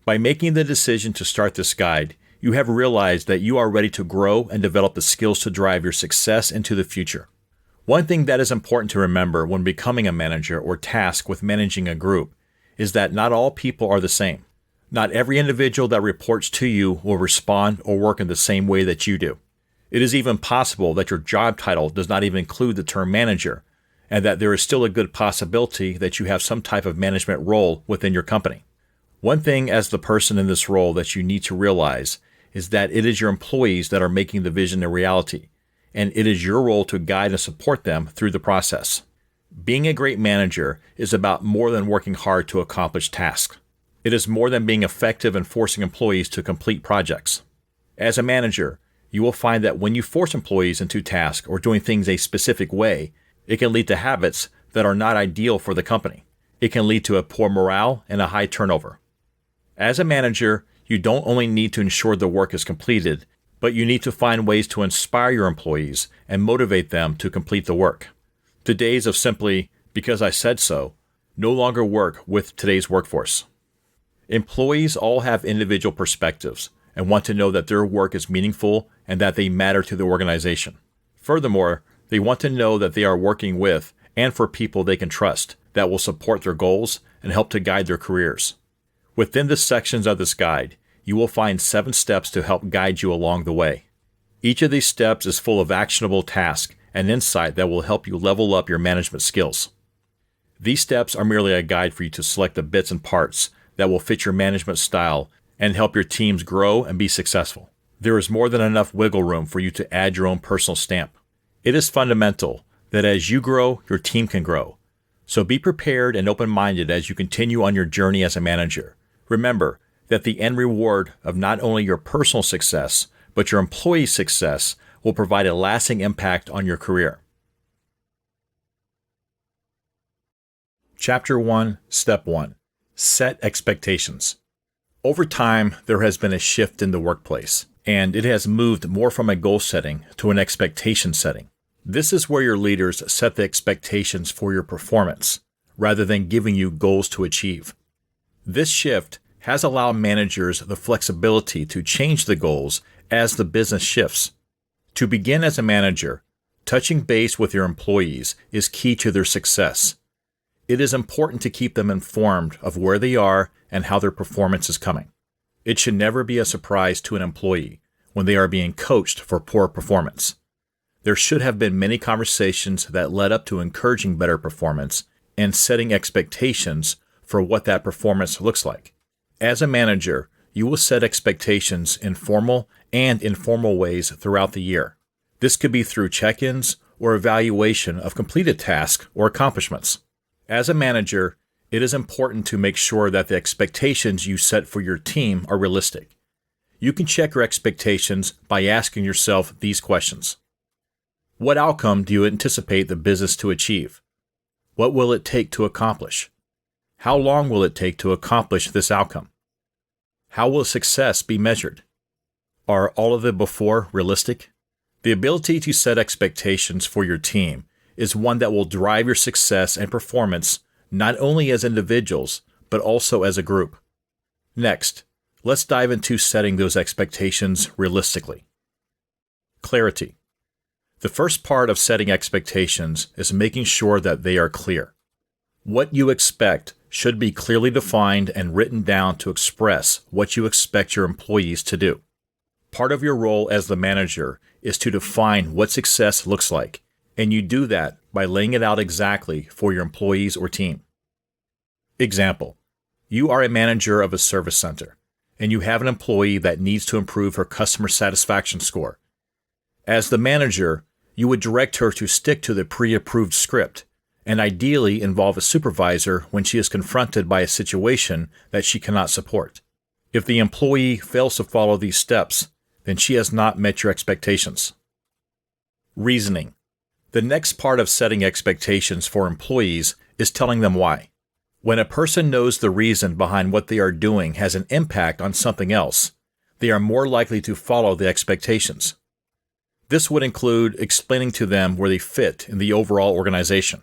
By making the decision to start this guide, you have realized that you are ready to grow and develop the skills to drive your success into the future. One thing that is important to remember when becoming a manager or tasked with managing a group is that not all people are the same. Not every individual that reports to you will respond or work in the same way that you do. It is even possible that your job title does not even include the term manager, and that there is still a good possibility that you have some type of management role within your company. One thing as the person in this role that you need to realize is that it is your employees that are making the vision a reality, and it is your role to guide and support them through the process. Being a great manager is about more than working hard to accomplish tasks. It is more than being effective in forcing employees to complete projects. As a manager, you will find that when you force employees into tasks or doing things a specific way, it can lead to habits that are not ideal for the company. It can lead to a poor morale and a high turnover. As a manager, you don't only need to ensure the work is completed, but you need to find ways to inspire your employees and motivate them to complete the work. The days of simply, because I said so, no longer work with today's workforce. Employees all have individual perspectives and want to know that their work is meaningful and that they matter to the organization. Furthermore, they want to know that they are working with and for people they can trust that will support their goals and help to guide their careers. Within the sections of this guide, you will find 7 steps to help guide you along the way. Each of these steps is full of actionable tasks and insight that will help you level up your management skills. These steps are merely a guide for you to select the bits and parts that will fit your management style and help your teams grow and be successful. There is more than enough wiggle room for you to add your own personal stamp. It is fundamental that as you grow, your team can grow. So be prepared and open-minded as you continue on your journey as a manager. Remember that the end reward of not only your personal success, but your employees' success will provide a lasting impact on your career. Chapter 1, Step 1. Set expectations. Over time, there has been a shift in the workplace, and it has moved more from a goal setting to an expectation setting. This is where your leaders set the expectations for your performance, rather than giving you goals to achieve. This shift has allowed managers the flexibility to change the goals as the business shifts. To begin as a manager, touching base with your employees is key to their success. It is important to keep them informed of where they are and how their performance is coming. It should never be a surprise to an employee when they are being coached for poor performance. There should have been many conversations that led up to encouraging better performance and setting expectations for what that performance looks like. As a manager, you will set expectations in formal and informal ways throughout the year. This could be through check-ins or evaluation of completed tasks or accomplishments. As a manager, it is important to make sure that the expectations you set for your team are realistic. You can check your expectations by asking yourself these questions. What outcome do you anticipate the business to achieve? What will it take to accomplish? How long will it take to accomplish this outcome? How will success be measured? Are all of the before realistic? The ability to set expectations for your team is one that will drive your success and performance not only as individuals, but also as a group. Next, let's dive into setting those expectations realistically. Clarity. The first part of setting expectations is making sure that they are clear. What you expect should be clearly defined and written down to express what you expect your employees to do. Part of your role as the manager is to define what success looks like, and you do that by laying it out exactly for your employees or team. Example: you are a manager of a service center, and you have an employee that needs to improve her customer satisfaction score. As the manager, you would direct her to stick to the pre-approved script, and ideally involve a supervisor when she is confronted by a situation that she cannot support. If the employee fails to follow these steps, then she has not met your expectations. Reasoning. The next part of setting expectations for employees is telling them why. When a person knows the reason behind what they are doing has an impact on something else, they are more likely to follow the expectations. This would include explaining to them where they fit in the overall organization,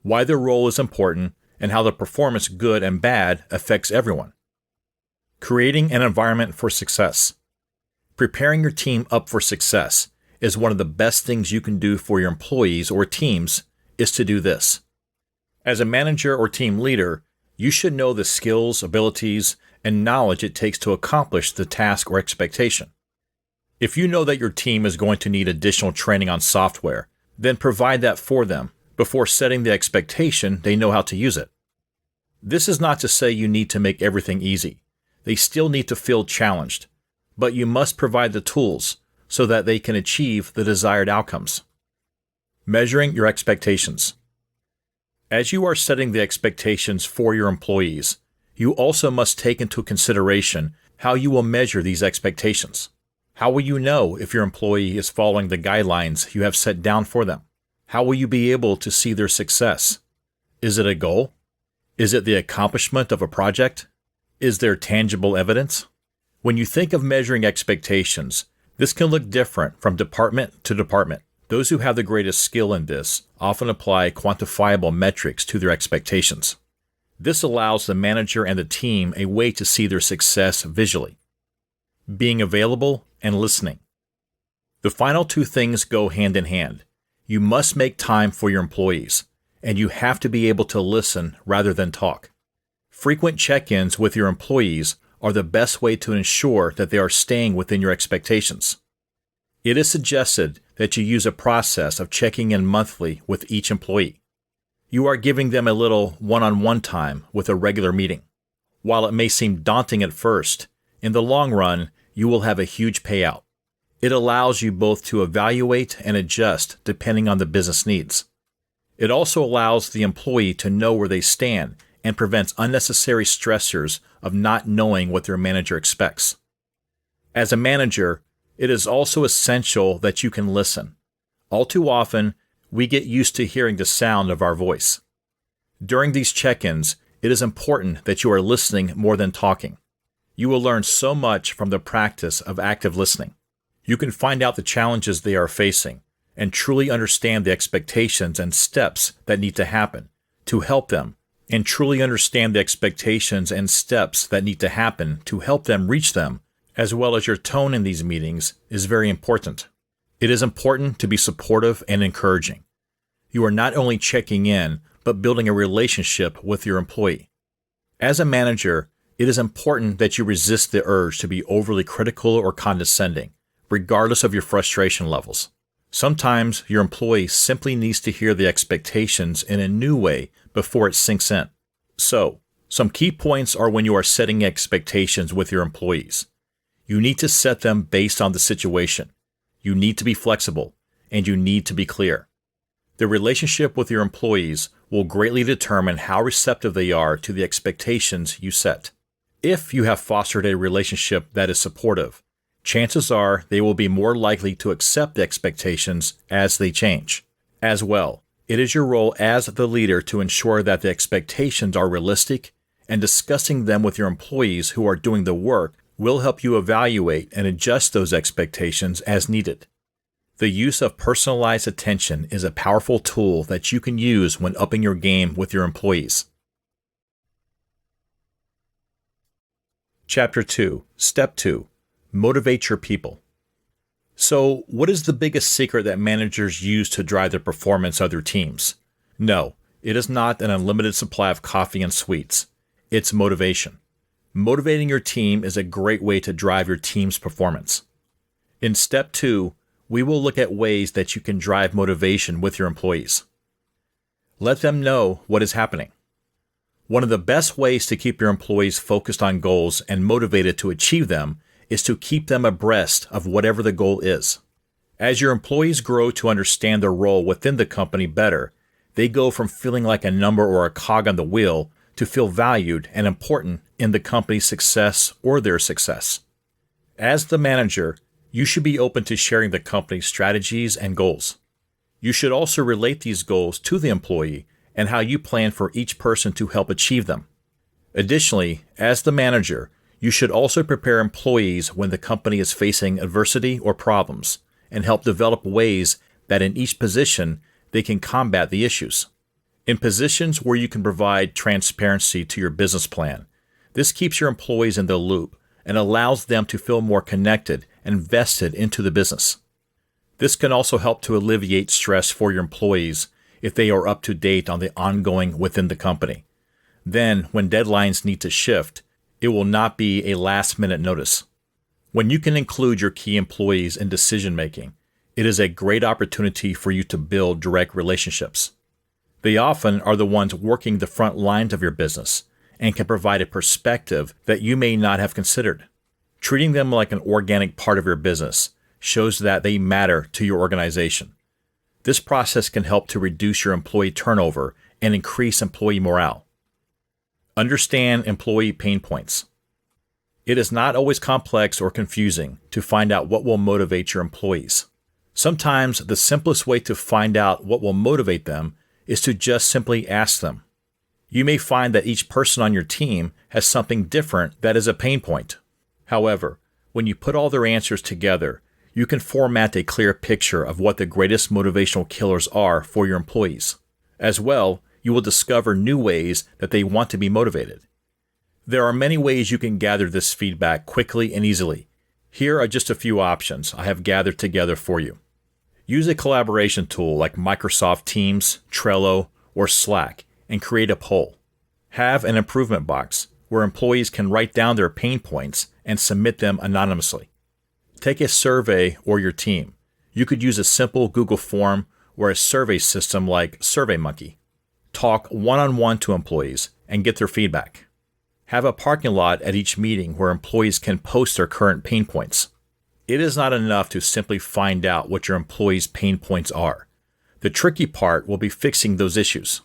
why their role is important, and how the performance, good and bad, affects everyone. Creating an environment for success. Preparing your team up for success is one of the best things you can do for your employees or teams is to do this. As a manager or team leader, you should know the skills, abilities, and knowledge it takes to accomplish the task or expectation. If you know that your team is going to need additional training on software, then provide that for them before setting the expectation they know how to use it. This is not to say you need to make everything easy. They still need to feel challenged, but you must provide the tools so that they can achieve the desired outcomes. Measuring your expectations. As you are setting the expectations for your employees, you also must take into consideration how you will measure these expectations. How will you know if your employee is following the guidelines you have set down for them? How will you be able to see their success? Is it a goal? Is it the accomplishment of a project? Is there tangible evidence? When you think of measuring expectations, this can look different from department to department. Those who have the greatest skill in this often apply quantifiable metrics to their expectations. This allows the manager and the team a way to see their success visually. Being available and listening. The final two things go hand in hand. You must make time for your employees, and you have to be able to listen rather than talk. Frequent check-ins with your employees are the best way to ensure that they are staying within your expectations. It is suggested that you use a process of checking in monthly with each employee. You are giving them a little one-on-one time with a regular meeting. While it may seem daunting at first, in the long run, you will have a huge payout. It allows you both to evaluate and adjust depending on the business needs. It also allows the employee to know where they stand and prevents unnecessary stressors of not knowing what their manager expects. As a manager, it is also essential that you can listen. All too often, we get used to hearing the sound of our voice. During these check-ins, it is important that you are listening more than talking. You will learn so much from the practice of active listening. You can find out the challenges they are facing and truly understand the expectations and steps that need to happen to help them, and truly understand the expectations and steps that need to happen to help them reach them, as well as your tone in these meetings is very important. It is important to be supportive and encouraging. You are not only checking in, but building a relationship with your employee. As a manager, it is important that you resist the urge to be overly critical or condescending, regardless of your frustration levels. Sometimes your employee simply needs to hear the expectations in a new way before it sinks in. So, some key points are when you are setting expectations with your employees. You need to set them based on the situation. You need to be flexible, and you need to be clear. The relationship with your employees will greatly determine how receptive they are to the expectations you set. If you have fostered a relationship that is supportive, chances are they will be more likely to accept the expectations as they change. As well, it is your role as the leader to ensure that the expectations are realistic, and discussing them with your employees who are doing the work will help you evaluate and adjust those expectations as needed. The use of personalized attention is a powerful tool that you can use when upping your game with your employees. Chapter 2, Step 2. Motivate your people. So, what is the biggest secret that managers use to drive the performance of their teams? No, it is not an unlimited supply of coffee and sweets. It's motivation. Motivating your team is a great way to drive your team's performance. In Step 2, we will look at ways that you can drive motivation with your employees. Let them know what is happening. One of the best ways to keep your employees focused on goals and motivated to achieve them is to keep them abreast of whatever the goal is. As your employees grow to understand their role within the company better, they go from feeling like a number or a cog on the wheel to feel valued and important in the company's success or their success. As the manager, you should be open to sharing the company's strategies and goals. You should also relate these goals to the employee and how you plan for each person to help achieve them. Additionally, as the manager, you should also prepare employees when the company is facing adversity or problems and help develop ways that in each position they can combat the issues. In positions where you can provide transparency to your business plan, This keeps your employees in the loop and allows them to feel more connected and vested into the business. This can also help to alleviate stress for your employees if they are up to date on the ongoing within the company. Then, when deadlines need to shift, it will not be a last-minute notice. When you can include your key employees in decision-making, it is a great opportunity for you to build direct relationships. They often are the ones working the front lines of your business and can provide a perspective that you may not have considered. Treating them like an organic part of your business shows that they matter to your organization. This process can help to reduce your employee turnover and increase employee morale. Understand employee pain points. It is not always complex or confusing to find out what will motivate your employees. Sometimes the simplest way to find out what will motivate them is to just simply ask them. You may find that each person on your team has something different that is a pain point. However, when you put all their answers together, you can format a clear picture of what the greatest motivational killers are for your employees. As well, you will discover new ways that they want to be motivated. There are many ways you can gather this feedback quickly and easily. Here are just a few options I have gathered together for you. Use a collaboration tool like Microsoft Teams, Trello, or Slack and create a poll. Have an improvement box where employees can write down their pain points and submit them anonymously. Take a survey or your team. You could use a simple Google form or a survey system like SurveyMonkey. Talk one-on-one to employees and get their feedback. Have a parking lot at each meeting where employees can post their current pain points. It is not enough to simply find out what your employees' pain points are. The tricky part will be fixing those issues.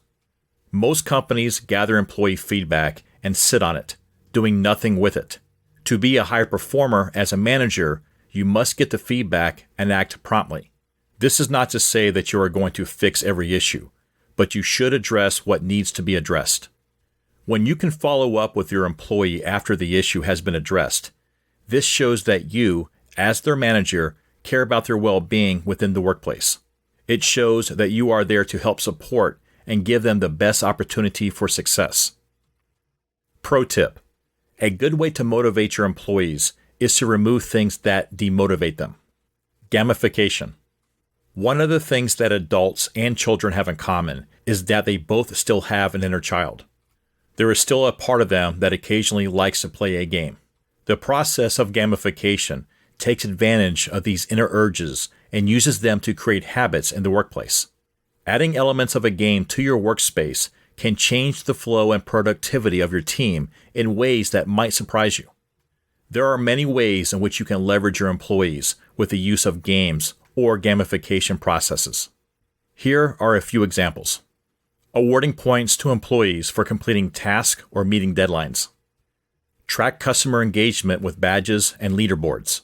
Most companies gather employee feedback and sit on it, doing nothing with it. To be a high performer as a manager, you must get the feedback and act promptly. This is not to say that you are going to fix every issue, but you should address what needs to be addressed. When you can follow up with your employee after the issue has been addressed, this shows that you, as their manager, care about their well-being within the workplace. It shows that you are there to help support and give them the best opportunity for success. Pro tip: a good way to motivate your employees is to remove things that demotivate them. Gamification. One of the things that adults and children have in common is that they both still have an inner child. There is still a part of them that occasionally likes to play a game. The process of gamification takes advantage of these inner urges and uses them to create habits in the workplace. Adding elements of a game to your workspace can change the flow and productivity of your team in ways that might surprise you. There are many ways in which you can leverage your employees with the use of games or gamification processes. Here are a few examples. Awarding points to employees for completing tasks or meeting deadlines. Track customer engagement with badges and leaderboards.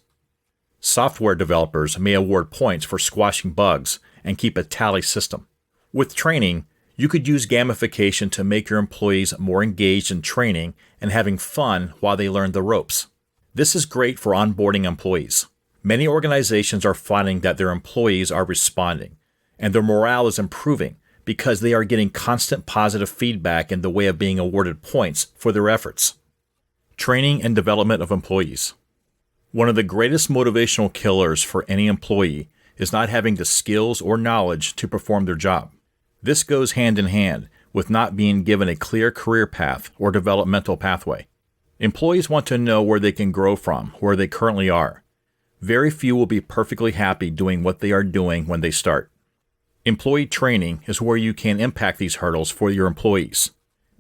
Software developers may award points for squashing bugs and keep a tally system. With training, you could use gamification to make your employees more engaged in training and having fun while they learn the ropes. This is great for onboarding employees. Many organizations are finding that their employees are responding, and their morale is improving because they are getting constant positive feedback in the way of being awarded points for their efforts. Training and development of employees. One of the greatest motivational killers for any employee is not having the skills or knowledge to perform their job. This goes hand in hand with not being given a clear career path or developmental pathway. Employees want to know where they can grow from where they currently are. Very few will be perfectly happy doing what they are doing when they start. Employee training is where you can impact these hurdles for your employees.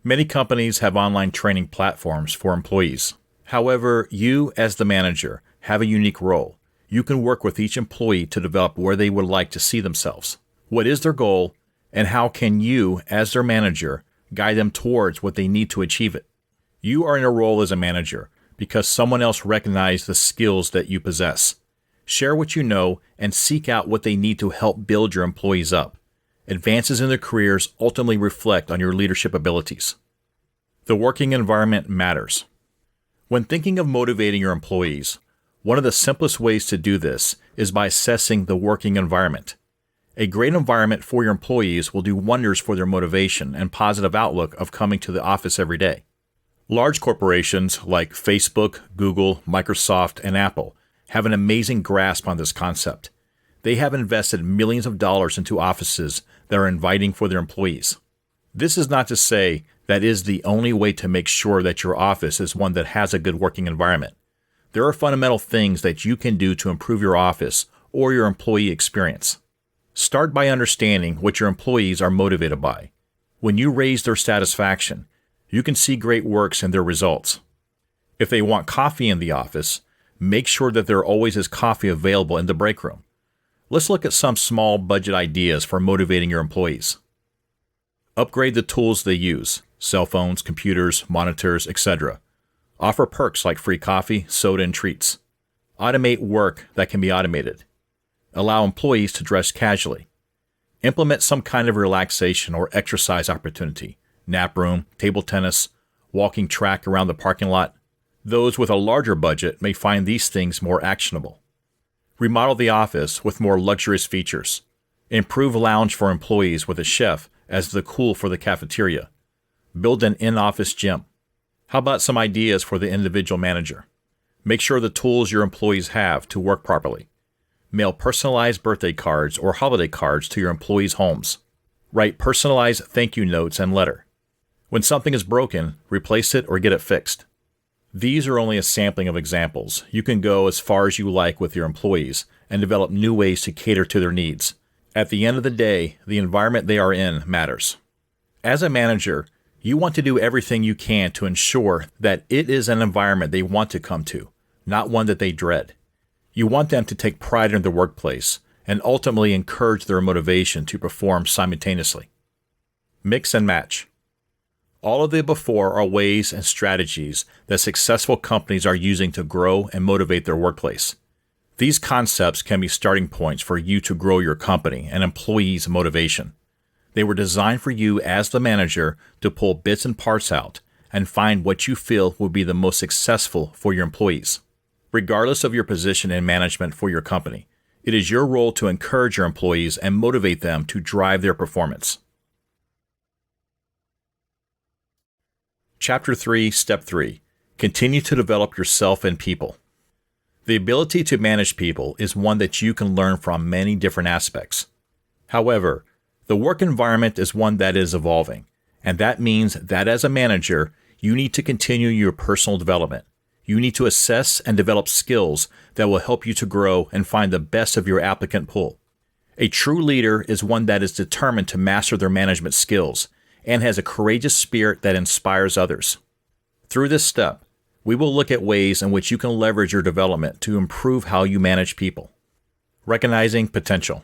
Many companies have online training platforms for employees. However, you, as the manager, have a unique role. You can work with each employee to develop where they would like to see themselves. What is their goal, and how can you, as their manager, guide them towards what they need to achieve it? You are in a role as a manager because someone else recognized the skills that you possess. Share what you know and seek out what they need to help build your employees up. Advances in their careers ultimately reflect on your leadership abilities. The working environment matters. When thinking of motivating your employees, one of the simplest ways to do this is by assessing the working environment. A great environment for your employees will do wonders for their motivation and positive outlook of coming to the office every day. Large corporations like Facebook, Google, Microsoft, and Apple have an amazing grasp on this concept. They have invested millions of dollars into offices that are inviting for their employees. This is not to say that is the only way to make sure that your office is one that has a good working environment. There are fundamental things that you can do to improve your office or your employee experience. Start by understanding what your employees are motivated by. When you raise their satisfaction, you can see great works in their results. If they want coffee in the office, make sure that there always is coffee available in the break room. Let's look at some small budget ideas for motivating your employees. Upgrade the tools they use, cell phones, computers, monitors, etc. Offer perks like free coffee, soda, and treats. Automate work that can be automated. Allow employees to dress casually. Implement some kind of relaxation or exercise opportunity, nap room, table tennis, walking track around the parking lot. Those with a larger budget may find these things more actionable. Remodel the office with more luxurious features. Improve lounge for employees with a chef as the cool for the cafeteria. Build an in-office gym. How about some ideas for the individual manager? Make sure the tools your employees have to work properly. Mail personalized birthday cards or holiday cards to your employees' homes. Write personalized thank you notes and letter. When something is broken, replace it or get it fixed. These are only a sampling of examples. You can go as far as you like with your employees and develop new ways to cater to their needs. At the end of the day, the environment they are in matters. As a manager, you want to do everything you can to ensure that it is an environment they want to come to, not one that they dread. You want them to take pride in their workplace and ultimately encourage their motivation to perform simultaneously. Mix and match. All of the before are ways and strategies that successful companies are using to grow and motivate their workplace. These concepts can be starting points for you to grow your company and employees' motivation. They were designed for you as the manager to pull bits and parts out and find what you feel will be the most successful for your employees. Regardless of your position in management for your company, it is your role to encourage your employees and motivate them to drive their performance. Chapter 3, Step 3. Continue to develop yourself and people. The ability to manage people is one that you can learn from many different aspects. However, the work environment is one that is evolving, and that means that as a manager, you need to continue your personal development. You need to assess and develop skills that will help you to grow and find the best of your applicant pool. A true leader is one that is determined to master their management skills and has a courageous spirit that inspires others. Through this step, we will look at ways in which you can leverage your development to improve how you manage people. Recognizing potential.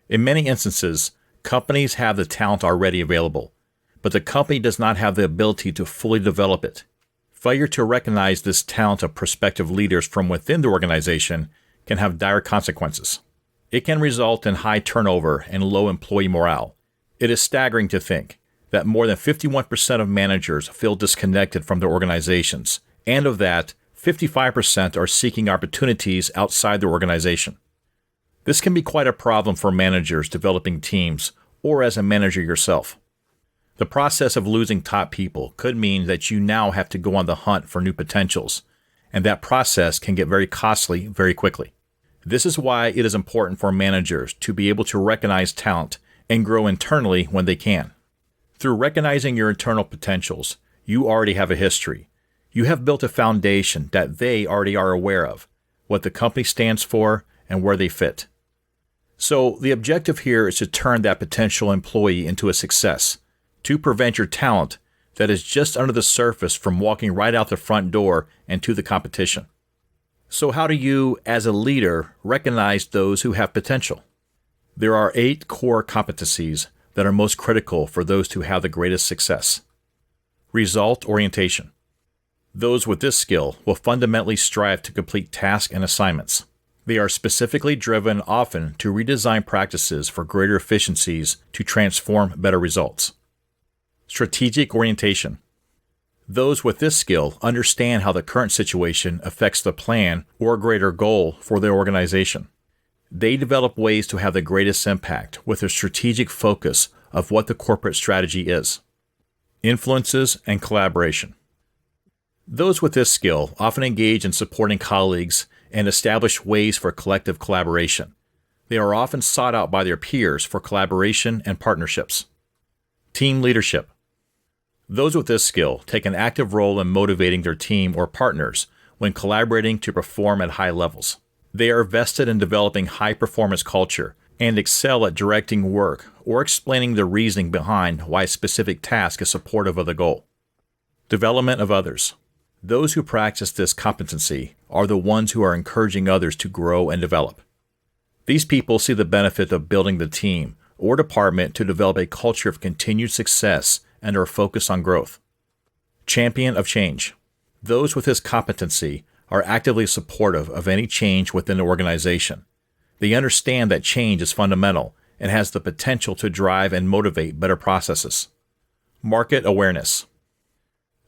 In many instances, companies have the talent already available, but the company does not have the ability to fully develop it. Failure to recognize this talent of prospective leaders from within the organization can have dire consequences. It can result in high turnover and low employee morale. It is staggering to think that more than 51% of managers feel disconnected from their organizations, and of that, 55% are seeking opportunities outside their organization. This can be quite a problem for managers developing teams or as a manager yourself. The process of losing top people could mean that you now have to go on the hunt for new potentials, and that process can get very costly very quickly. This is why it is important for managers to be able to recognize talent and grow internally when they can. Through recognizing your internal potentials, you already have a history. You have built a foundation that they already are aware of, what the company stands for, and where they fit. So the objective here is to turn that potential employee into a success, to prevent your talent that is just under the surface from walking right out the front door and to the competition. So how do you, as a leader, recognize those who have potential? There are 8 core competencies that are most critical for those who have the greatest success. Result orientation. Those with this skill will fundamentally strive to complete tasks and assignments. They are specifically driven often to redesign practices for greater efficiencies to transform better results. Strategic orientation. Those with this skill understand how the current situation affects the plan or greater goal for their organization. They develop ways to have the greatest impact with a strategic focus of what the corporate strategy is. Influences and collaboration. Those with this skill often engage in supporting colleagues and establish ways for collective collaboration. They are often sought out by their peers for collaboration and partnerships. Team leadership. Those with this skill take an active role in motivating their team or partners when collaborating to perform at high levels. They are vested in developing high-performance culture and excel at directing work or explaining the reasoning behind why a specific task is supportive of the goal. Development of others. Those who practice this competency are the ones who are encouraging others to grow and develop. These people see the benefit of building the team or department to develop a culture of continued success and are focused on growth. Champion of change. Those with this competency are actively supportive of any change within the organization. They understand that change is fundamental and has the potential to drive and motivate better processes. Market awareness.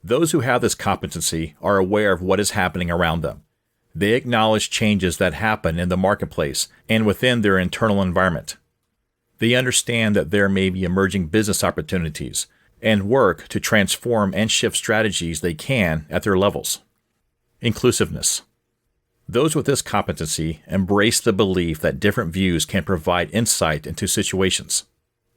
Those who have this competency are aware of what is happening around them. They acknowledge changes that happen in the marketplace and within their internal environment. They understand that there may be emerging business opportunities and work to transform and shift strategies they can at their levels. Inclusiveness. Those with this competency embrace the belief that different views can provide insight into situations.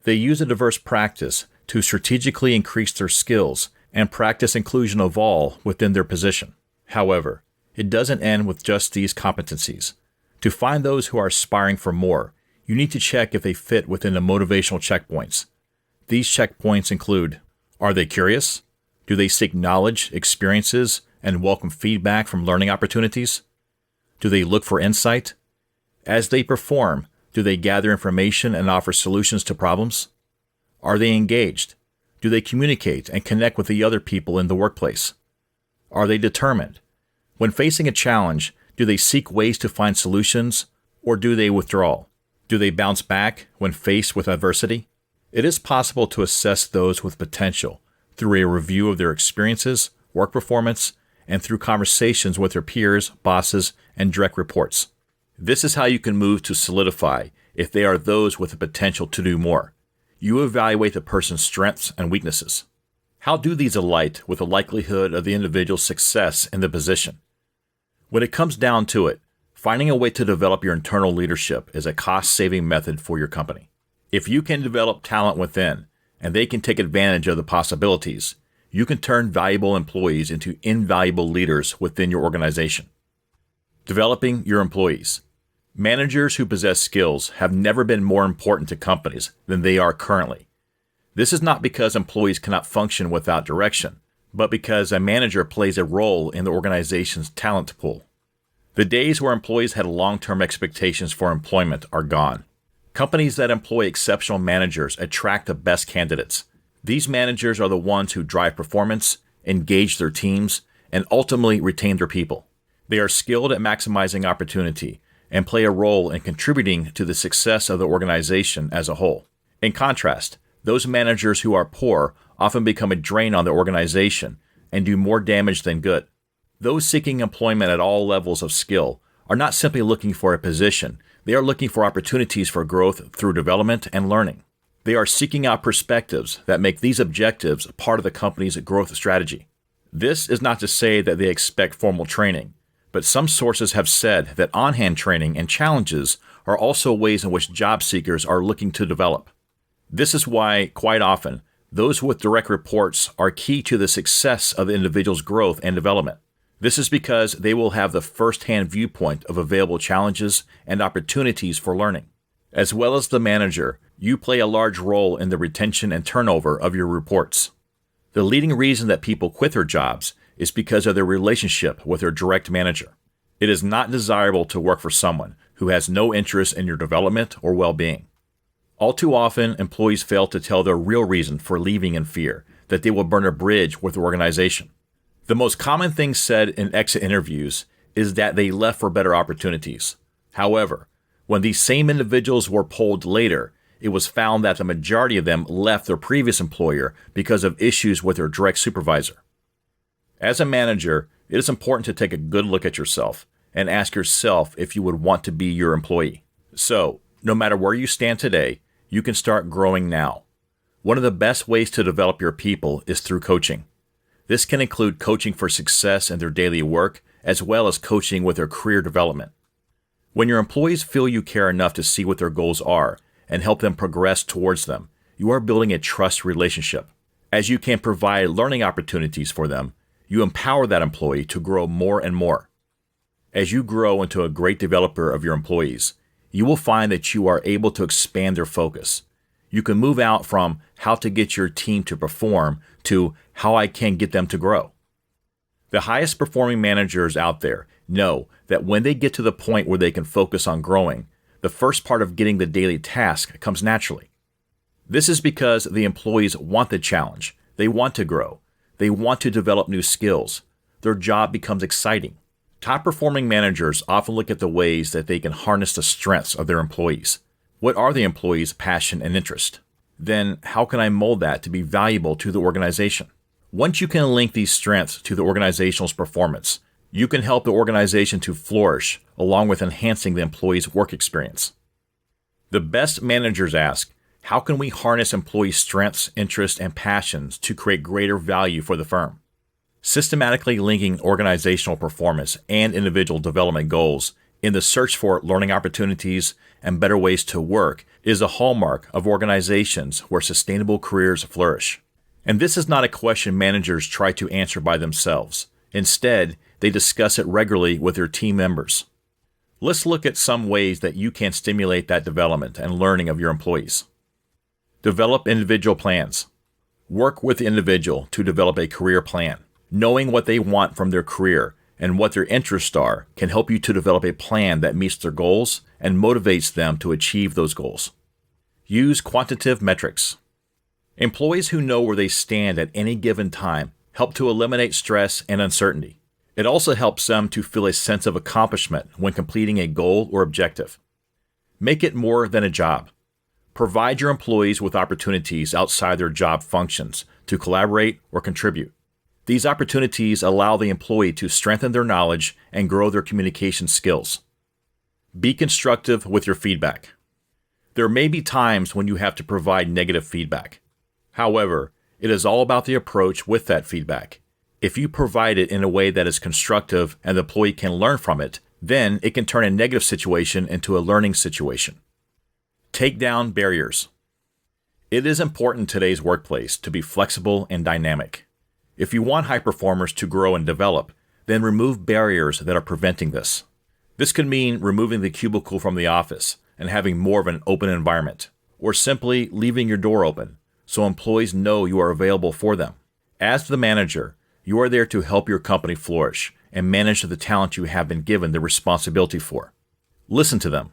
They use a diverse practice to strategically increase their skills and practice inclusion of all within their position. However, it doesn't end with just these competencies. To find those who are aspiring for more, you need to check if they fit within the motivational checkpoints. These checkpoints include: are they curious? Do they seek knowledge, experiences, and welcome feedback from learning opportunities? Do they look for insight? As they perform, do they gather information and offer solutions to problems? Are they engaged? Do they communicate and connect with the other people in the workplace? Are they determined? When facing a challenge, do they seek ways to find solutions, or do they withdraw? Do they bounce back when faced with adversity? It is possible to assess those with potential through a review of their experiences, work performance, and through conversations with their peers, bosses, and direct reports. This is how you can move to solidify if they are those with the potential to do more. You evaluate the person's strengths and weaknesses. How do these align with the likelihood of the individual's success in the position? When it comes down to it, finding a way to develop your internal leadership is a cost-saving method for your company. If you can develop talent within, and they can take advantage of the possibilities, you can turn valuable employees into invaluable leaders within your organization. Developing your employees. Managers who possess skills have never been more important to companies than they are currently. This is not because employees cannot function without direction, but because a manager plays a role in the organization's talent pool. The days where employees had long-term expectations for employment are gone. Companies that employ exceptional managers attract the best candidates. These managers are the ones who drive performance, engage their teams, and ultimately retain their people. They are skilled at maximizing opportunity and play a role in contributing to the success of the organization as a whole. In contrast, those managers who are poor often become a drain on the organization and do more damage than good. Those seeking employment at all levels of skill are not simply looking for a position, they are looking for opportunities for growth through development and learning. They are seeking out perspectives that make these objectives part of the company's growth strategy. This is not to say that they expect formal training, but some sources have said that on-hand training and challenges are also ways in which job seekers are looking to develop. This is why, quite often, those with direct reports are key to the success of the individual's growth and development. This is because they will have the first-hand viewpoint of available challenges and opportunities for learning. As well as the manager, you play a large role in the retention and turnover of your reports. The leading reason that people quit their jobs is because of their relationship with their direct manager. It is not desirable to work for someone who has no interest in your development or well-being. All too often, employees fail to tell their real reason for leaving in fear that they will burn a bridge with the organization. The most common thing said in exit interviews is that they left for better opportunities. However, when these same individuals were polled later, it was found that the majority of them left their previous employer because of issues with their direct supervisor. As a manager, it is important to take a good look at yourself and ask yourself if you would want to be your employee. So, no matter where you stand today, you can start growing now. One of the best ways to develop your people is through coaching. This can include coaching for success in their daily work, as well as coaching with their career development. When your employees feel you care enough to see what their goals are and help them progress towards them, you are building a trust relationship. As you can provide learning opportunities for them, you empower that employee to grow more and more. As you grow into a great developer of your employees, you will find that you are able to expand their focus. You can move out from how to get your team to perform to how I can get them to grow. The highest performing managers out there know that when they get to the point where they can focus on growing, the first part of getting the daily task comes naturally. This is because the employees want the challenge, they want to grow, they want to develop new skills. Their job becomes exciting. Top-performing managers often look at the ways that they can harness the strengths of their employees. What are the employees' passion and interest? Then how can I mold that to be valuable to the organization? Once you can link these strengths to the organization's performance, you can help the organization to flourish along with enhancing the employee's work experience. The best managers ask, how can we harness employee strengths, interests, and passions to create greater value for the firm? Systematically linking organizational performance and individual development goals in the search for learning opportunities and better ways to work is a hallmark of organizations where sustainable careers flourish. And this is not a question managers try to answer by themselves. Instead, they discuss it regularly with their team members. Let's look at some ways that you can stimulate that development and learning of your employees. Develop individual plans. Work with the individual to develop a career plan. Knowing what they want from their career and what their interests are can help you to develop a plan that meets their goals and motivates them to achieve those goals. Use quantitative metrics. Employees who know where they stand at any given time help to eliminate stress and uncertainty. It also helps them to feel a sense of accomplishment when completing a goal or objective. Make it more than a job. Provide your employees with opportunities outside their job functions to collaborate or contribute. These opportunities allow the employee to strengthen their knowledge and grow their communication skills. Be constructive with your feedback. There may be times when you have to provide negative feedback. However, it is all about the approach with that feedback. If you provide it in a way that is constructive and the employee can learn from it, then it can turn a negative situation into a learning situation. Take down barriers. It is important in today's workplace to be flexible and dynamic. If you want high performers to grow and develop, then remove barriers that are preventing this. This could mean removing the cubicle from the office and having more of an open environment, or simply leaving your door open so employees know you are available for them. As the manager, you are there to help your company flourish and manage the talent you have been given the responsibility for. Listen to them.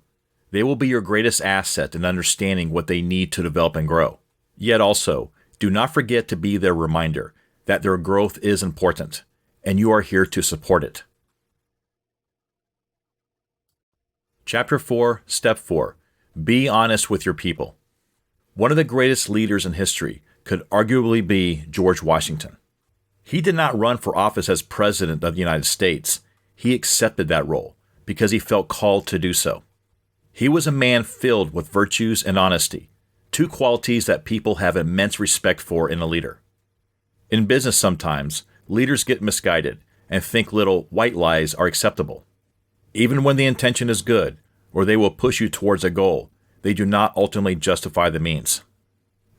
They will be your greatest asset in understanding what they need to develop and grow. Yet also, do not forget to be their reminder that their growth is important, and you are here to support it. Chapter 4, Step 4. Be honest with your people. One of the greatest leaders in history could arguably be George Washington. He did not run for office as President of the United States. He accepted that role because he felt called to do so. He was a man filled with virtues and honesty, two qualities that people have immense respect for in a leader. In business sometimes, leaders get misguided and think little white lies are acceptable. Even when the intention is good, or they will push you towards a goal, they do not ultimately justify the means.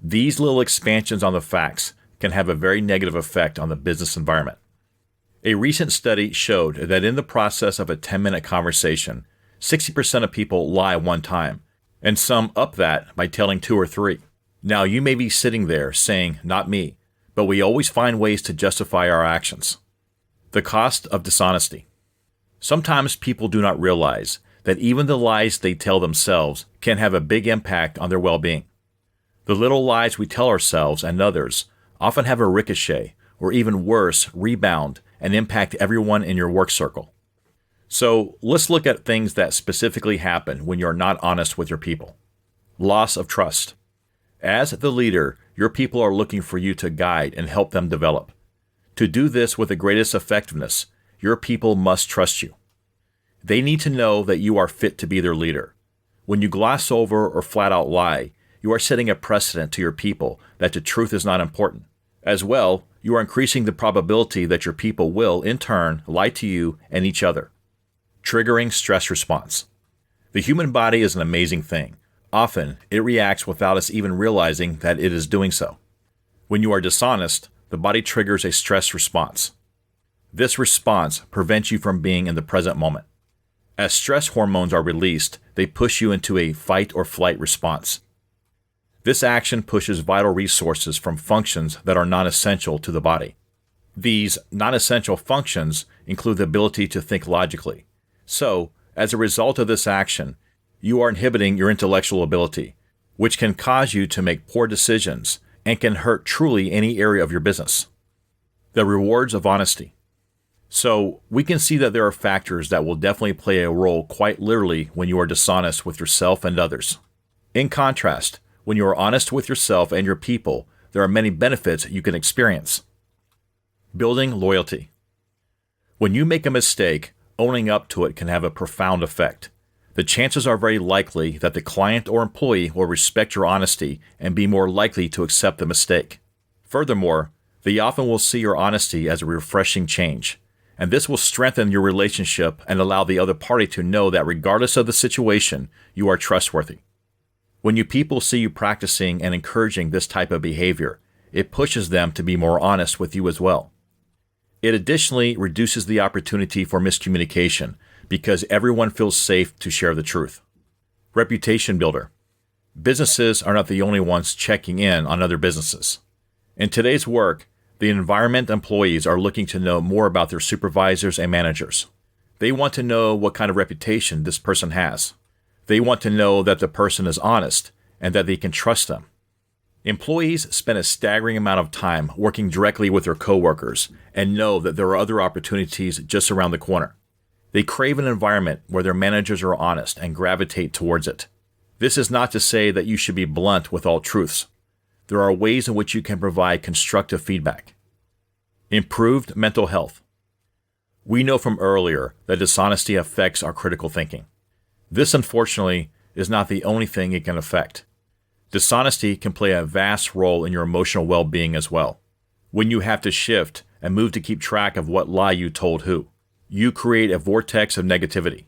These little expansions on the facts can have a very negative effect on the business environment. A recent study showed that in the process of a 10-minute conversation, 60% of people lie one time, and some up that by telling 2 or 3. Now you may be sitting there saying, not me, but we always find ways to justify our actions. The cost of dishonesty. Sometimes people do not realize that even the lies they tell themselves can have a big impact on their well-being. The little lies we tell ourselves and others often have a ricochet, or even worse, rebound and impact everyone in your work circle. So let's look at things that specifically happen when you're not honest with your people. Loss of trust. As the leader, your people are looking for you to guide and help them develop. To do this with the greatest effectiveness, your people must trust you. They need to know that you are fit to be their leader. When you gloss over or flat out lie, you are setting a precedent to your people that the truth is not important. As well, you are increasing the probability that your people will, in turn, lie to you and each other. Triggering stress response. The human body is an amazing thing. Often, it reacts without us even realizing that it is doing so. When you are dishonest, the body triggers a stress response. This response prevents you from being in the present moment. As stress hormones are released, they push you into a fight or flight response. This action pushes vital resources from functions that are non-essential to the body. These non-essential functions include the ability to think logically. So, as a result of this action, you are inhibiting your intellectual ability, which can cause you to make poor decisions and can hurt truly any area of your business. The rewards of honesty. So, we can see that there are factors that will definitely play a role quite literally when you are dishonest with yourself and others. In contrast, when you are honest with yourself and your people, there are many benefits you can experience. Building loyalty. When you make a mistake, owning up to it can have a profound effect. The chances are very likely that the client or employee will respect your honesty and be more likely to accept the mistake. Furthermore, they often will see your honesty as a refreshing change, and this will strengthen your relationship and allow the other party to know that regardless of the situation, you are trustworthy. When your people see you practicing and encouraging this type of behavior, it pushes them to be more honest with you as well. It additionally reduces the opportunity for miscommunication because everyone feels safe to share the truth. Reputation builder. Businesses are not the only ones checking in on other businesses. In today's work, the environment employees are looking to know more about their supervisors and managers. They want to know what kind of reputation this person has. They want to know that the person is honest and that they can trust them. Employees spend a staggering amount of time working directly with their coworkers and know that there are other opportunities just around the corner. They crave an environment where their managers are honest and gravitate towards it. This is not to say that you should be blunt with all truths. There are ways in which you can provide constructive feedback. Improved mental health. We know from earlier that dishonesty affects our critical thinking. This, unfortunately, is not the only thing it can affect. Dishonesty can play a vast role in your emotional well-being as well. When you have to shift and move to keep track of what lie you told who, you create a vortex of negativity.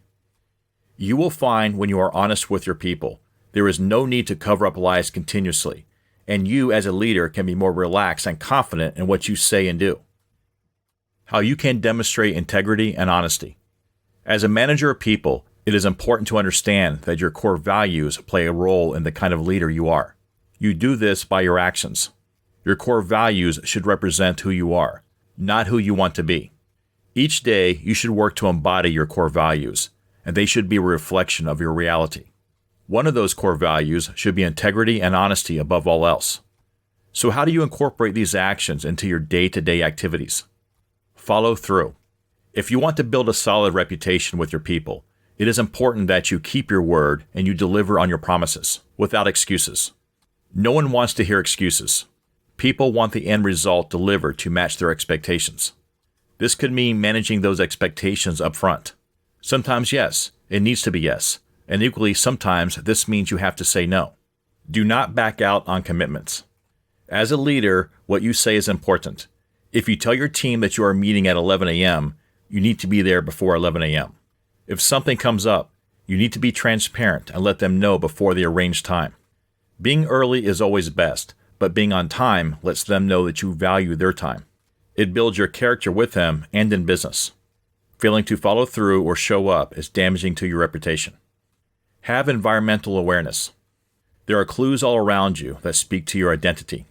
You will find when you are honest with your people, there is no need to cover up lies continuously, and you as a leader can be more relaxed and confident in what you say and do. How you can demonstrate integrity and honesty. As a manager of people, it is important to understand that your core values play a role in the kind of leader you are. You do this by your actions. Your core values should represent who you are, not who you want to be. Each day, you should work to embody your core values, and they should be a reflection of your reality. One of those core values should be integrity and honesty above all else. So how do you incorporate these actions into your day-to-day activities? Follow through. If you want to build a solid reputation with your people, it is important that you keep your word and you deliver on your promises, without excuses. No one wants to hear excuses. People want the end result delivered to match their expectations. This could mean managing those expectations up front. Sometimes yes, it needs to be yes, and equally sometimes this means you have to say no. Do not back out on commitments. As a leader, what you say is important. If you tell your team that you are meeting at 11 a.m., you need to be there before 11 a.m. If something comes up, you need to be transparent and let them know before the arranged time. Being early is always best, but being on time lets them know that you value their time. It builds your character with them and in business. Failing to follow through or show up is damaging to your reputation. Have environmental awareness. There are clues all around you that speak to your identity.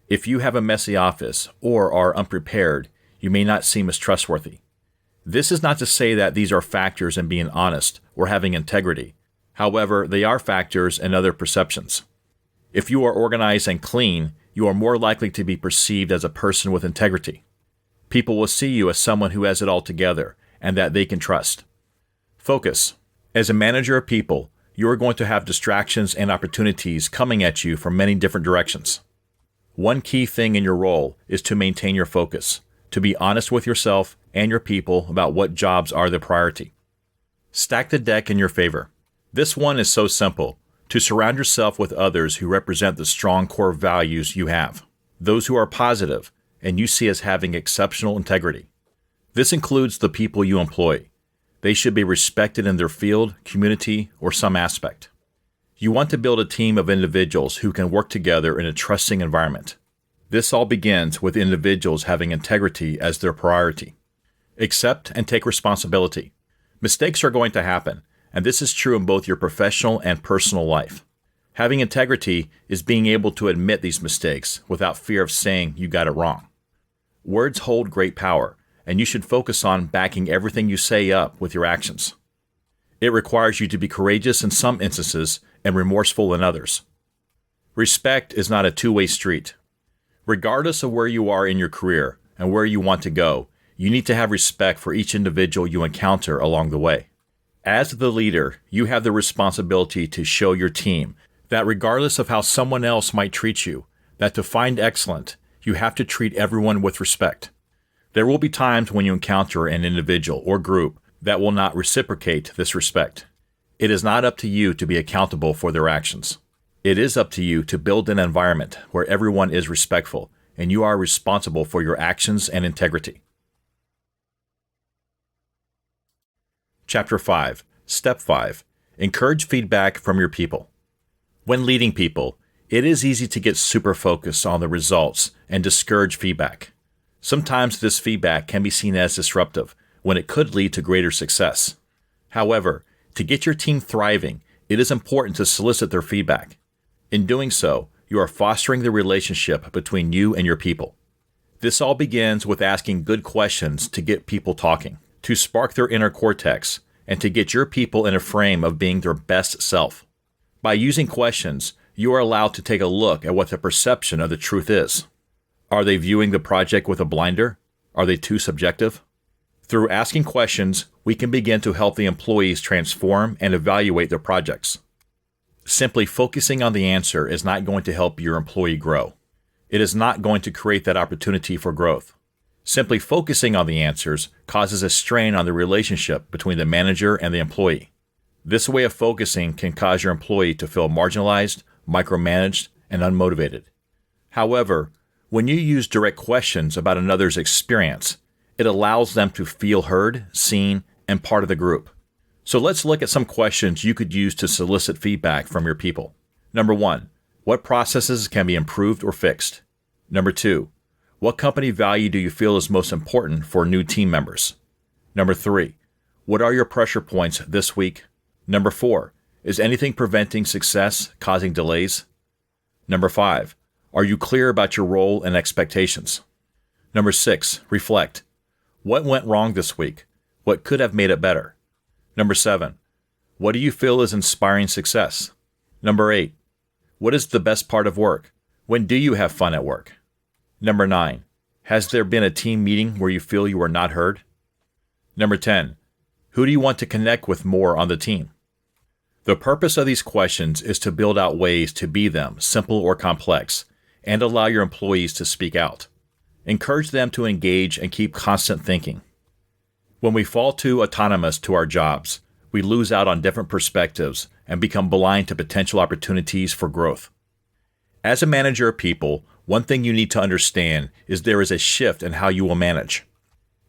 If you have a messy office or are unprepared, you may not seem as trustworthy. This is not to say that these are factors in being honest or having integrity. However, they are factors in other perceptions. If you are organized and clean, you are more likely to be perceived as a person with integrity. People will see you as someone who has it all together and that they can trust. Focus. As a manager of people, you are going to have distractions and opportunities coming at you from many different directions. One key thing in your role is to maintain your focus, to be honest with yourself and your people about what jobs are the priority. Stack the deck in your favor. This one is so simple, to surround yourself with others who represent the strong core values you have. those who are positive and you see as having exceptional integrity. This includes the people you employ. They should be respected in their field, community, or some aspect. You want to build a team of individuals who can work together in a trusting environment. This all begins with individuals having integrity as their priority. Accept and take responsibility. Mistakes are going to happen, and this is true in both your professional and personal life. Having integrity is being able to admit these mistakes without fear of saying you got it wrong. Words hold great power, and you should focus on backing everything you say up with your actions. It requires you to be courageous in some instances and remorseful in others. Respect is not a two-way street. Regardless of where you are in your career and where you want to go, you need to have respect for each individual you encounter along the way. As the leader, you have the responsibility to show your team that regardless of how someone else might treat you, that to find excellence, you have to treat everyone with respect. There will be times when you encounter an individual or group that will not reciprocate this respect. It is not up to you to be accountable for their actions. It is up to you to build an environment where everyone is respectful and you are responsible for your actions and integrity. Chapter 5, Step 5, Encourage feedback from your people. When leading people, it is easy to get super focused on the results and discourage feedback. Sometimes this feedback can be seen as disruptive when it could lead to greater success. However, to get your team thriving, it is important to solicit their feedback. In doing so, you are fostering the relationship between you and your people. This all begins with asking good questions to get people talking, to spark their inner cortex, and to get your people in a frame of being their best self. By using questions, you are allowed to take a look at what the perception of the truth is. Are they viewing the project with a blinder? Are they too subjective? Through asking questions, we can begin to help the employees transform and evaluate their projects. Simply focusing on the answer is not going to help your employee grow. It is not going to create that opportunity for growth. Simply focusing on the answers causes a strain on the relationship between the manager and the employee. This way of focusing can cause your employee to feel marginalized, micromanaged, and unmotivated. However, when you use direct questions about another's experience, it allows them to feel heard, seen, and part of the group. So let's look at some questions you could use to solicit feedback from your people. Number 1, what processes can be improved or fixed? Number 2, what company value do you feel is most important for new team members? Number 3, what are your pressure points this week? Number 4, is anything preventing success causing delays? Number 5, are you clear about your role and expectations? Number 6, reflect. What went wrong this week? What could have made it better? Number 7, what do you feel is inspiring success? Number 8, what is the best part of work? When do you have fun at work? Number 9, has there been a team meeting where you feel you are not heard? Number 10, who do you want to connect with more on the team? The purpose of these questions is to build out ways to be them, simple or complex, and allow your employees to speak out. Encourage them to engage and keep constant thinking. When we fall too autonomous to our jobs, we lose out on different perspectives and become blind to potential opportunities for growth. As a manager of people, one thing you need to understand is there is a shift in how you will manage.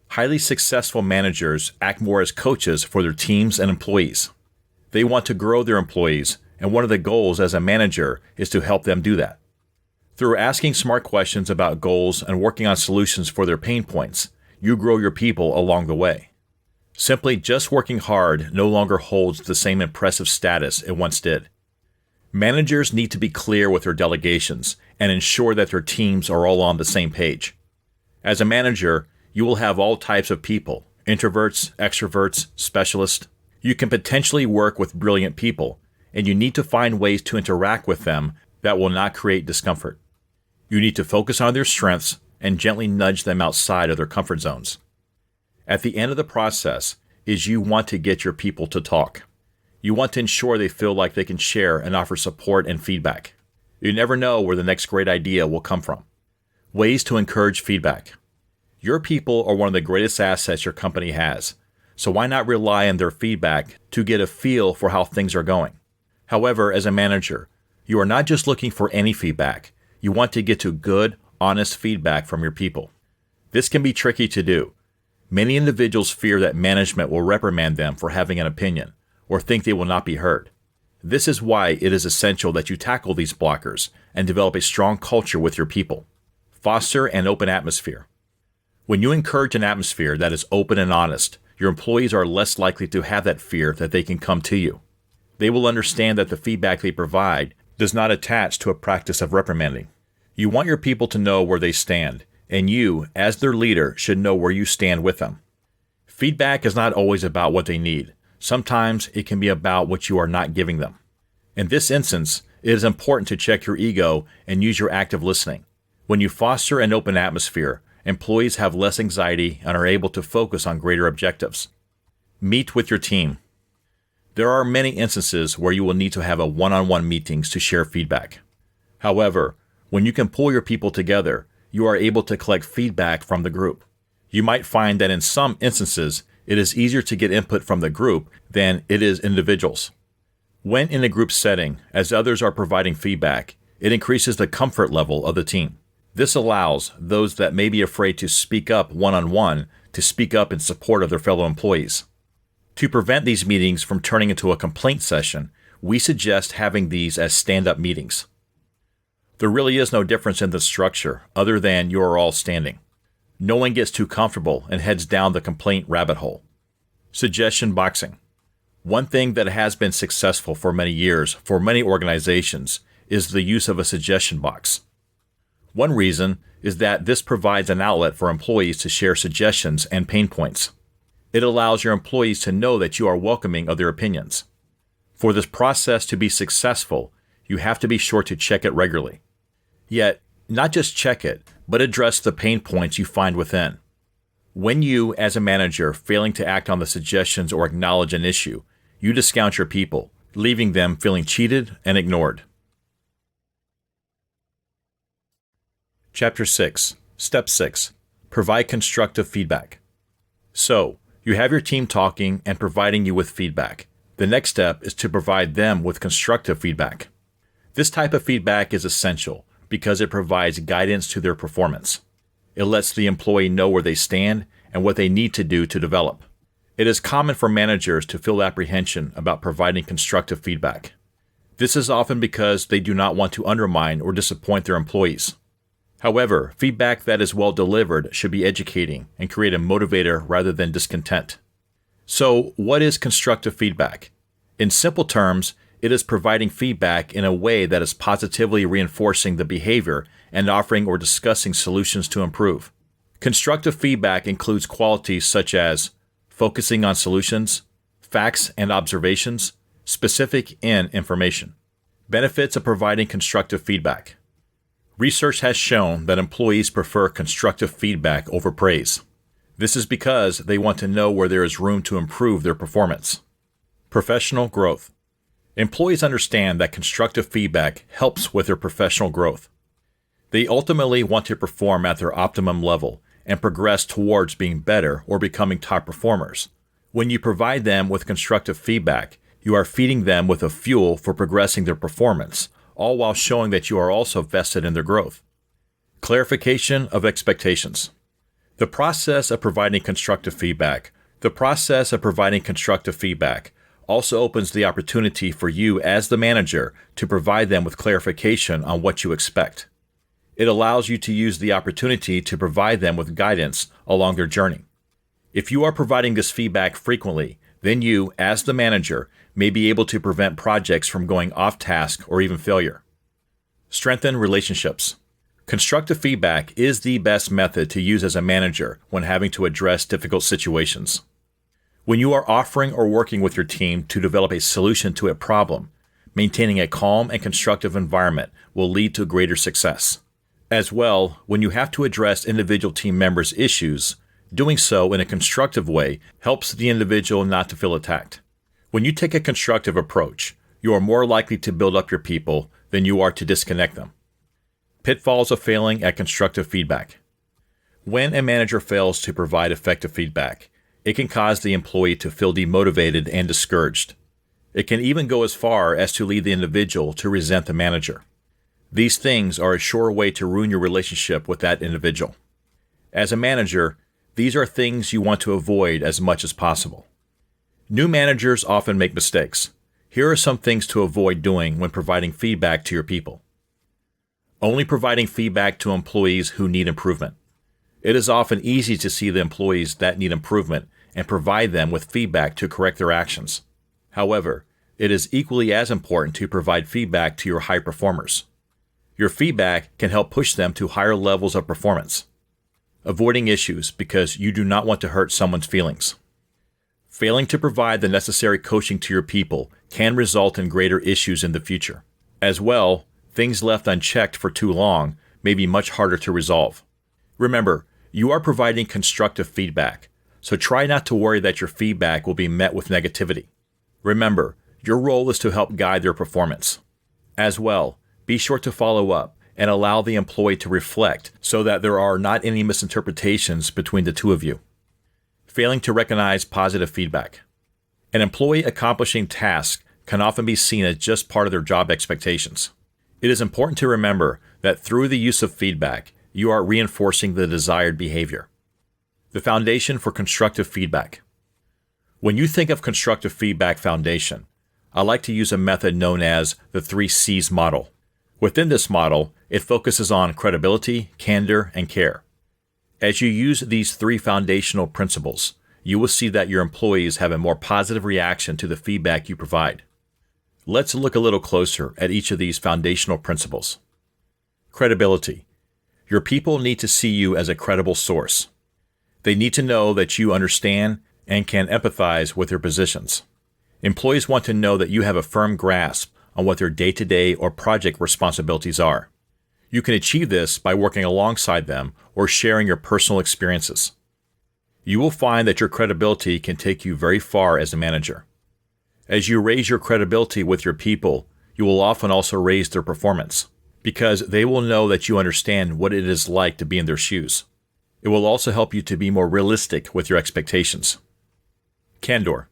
Highly successful managers act more as coaches for their teams and employees. They want to grow their employees, and one of the goals as a manager is to help them do that. Through asking smart questions about goals and working on solutions for their pain points, you grow your people along the way. Simply just working hard no longer holds the same impressive status it once did. Managers need to be clear with their delegations and ensure that their teams are all on the same page. As a manager, you will have all types of people, introverts, extroverts, specialists. You can potentially work with brilliant people, and you need to find ways to interact with them that will not create discomfort. You need to focus on their strengths and gently nudge them outside of their comfort zones. At the end of the process is you want to get your people to talk. You want to ensure they feel like they can share and offer support and feedback. You never know where the next great idea will come from. Ways to encourage feedback. Your people are one of the greatest assets your company has, so why not rely on their feedback to get a feel for how things are going? However, as a manager, you are not just looking for any feedback. You want to get to good, honest feedback from your people. This can be tricky to do. Many individuals fear that management will reprimand them for having an opinion, or think they will not be heard. This is why it is essential that you tackle these blockers and develop a strong culture with your people. Foster an open atmosphere. When you encourage an atmosphere that is open and honest, your employees are less likely to have that fear that they can come to you. They will understand that the feedback they provide does not attach to a practice of reprimanding. You want your people to know where they stand, and you, as their leader, should know where you stand with them. Feedback is not always about what they need. Sometimes it can be about what you are not giving them. In this instance, it is important to check your ego and use your active listening. When you foster an open atmosphere, employees have less anxiety and are able to focus on greater objectives. Meet with your team. There are many instances where you will need to have a one-on-one meetings to share feedback. However, when you can pull your people together, you are able to collect feedback from the group. You might find that in some instances, it is easier to get input from the group than it is individuals. When in a group setting, as others are providing feedback, it increases the comfort level of the team. This allows those that may be afraid to speak up one-on-one to speak up in support of their fellow employees. To prevent these meetings from turning into a complaint session, we suggest having these as stand-up meetings. There really is no difference in the structure other than you are all standing. No one gets too comfortable and heads down the complaint rabbit hole. Suggestion boxing. One thing that has been successful for many years for many organizations is the use of a suggestion box. One reason is that this provides an outlet for employees to share suggestions and pain points. It allows your employees to know that you are welcoming of their opinions. For this process to be successful, you have to be sure to check it regularly. Yet, not just check it, but address the pain points you find within. When you, as a manager, failing to act on the suggestions or acknowledge an issue, you discount your people, leaving them feeling cheated and ignored. Chapter 6. Step 6. Provide constructive feedback. So, you have your team talking and providing you with feedback. The next step is to provide them with constructive feedback. This type of feedback is essential because it provides guidance to their performance. It lets the employee know where they stand and what they need to do to develop. It is common for managers to feel apprehension about providing constructive feedback. This is often because they do not want to undermine or disappoint their employees. However, feedback that is well delivered should be educating and create a motivator rather than discontent. So, what is constructive feedback? In simple terms, it is providing feedback in a way that is positively reinforcing the behavior and offering or discussing solutions to improve. Constructive feedback includes qualities such as focusing on solutions, facts and observations, specific in information. Benefits of providing constructive feedback. Research has shown that employees prefer constructive feedback over praise. This is because they want to know where there is room to improve their performance. Professional growth. Employees understand that constructive feedback helps with their professional growth. They ultimately want to perform at their optimum level and progress towards being better or becoming top performers. When you provide them with constructive feedback, you are feeding them with a fuel for progressing their performance, all while showing that you are also vested in their growth. Clarification of expectations. The process of providing constructive feedback also opens the opportunity for you as the manager to provide them with clarification on what you expect. It allows you to use the opportunity to provide them with guidance along their journey. If you are providing this feedback frequently, then you, as the manager, may be able to prevent projects from going off task or even failure. Strengthen relationships. Constructive feedback is the best method to use as a manager when having to address difficult situations. When you are offering or working with your team to develop a solution to a problem, maintaining a calm and constructive environment will lead to greater success. As well, when you have to address individual team members' issues, doing so in a constructive way helps the individual not to feel attacked. When you take a constructive approach, you are more likely to build up your people than you are to disconnect them. Pitfalls of failing at constructive feedback. When a manager fails to provide effective feedback, it can cause the employee to feel demotivated and discouraged. It can even go as far as to lead the individual to resent the manager. These things are a sure way to ruin your relationship with that individual. As a manager, these are things you want to avoid as much as possible. New managers often make mistakes. Here are some things to avoid doing when providing feedback to your people. Only providing feedback to employees who need improvement. It is often easy to see the employees that need improvement and provide them with feedback to correct their actions. However, it is equally as important to provide feedback to your high performers. Your feedback can help push them to higher levels of performance. Avoiding issues because you do not want to hurt someone's feelings. Failing to provide the necessary coaching to your people can result in greater issues in the future. As well, things left unchecked for too long may be much harder to resolve. Remember, you are providing constructive feedback, so try not to worry that your feedback will be met with negativity. Remember, your role is to help guide their performance. As well, be sure to follow up and allow the employee to reflect so that there are not any misinterpretations between the two of you. Failing to recognize positive feedback. An employee accomplishing tasks can often be seen as just part of their job expectations. It is important to remember that through the use of feedback, you are reinforcing the desired behavior. The foundation for constructive feedback. When you think of constructive feedback foundation, I like to use a method known as the 3 C's model. Within this model, it focuses on credibility, candor, and care. As you use these 3 foundational principles, you will see that your employees have a more positive reaction to the feedback you provide. Let's look a little closer at each of these foundational principles. Credibility. Your people need to see you as a credible source. They need to know that you understand and can empathize with their positions. Employees want to know that you have a firm grasp on what their day-to-day or project responsibilities are. You can achieve this by working alongside them or sharing your personal experiences. You will find that your credibility can take you very far as a manager. As you raise your credibility with your people, you will often also raise their performance, because they will know that you understand what it is like to be in their shoes. It will also help you to be more realistic with your expectations. Candor.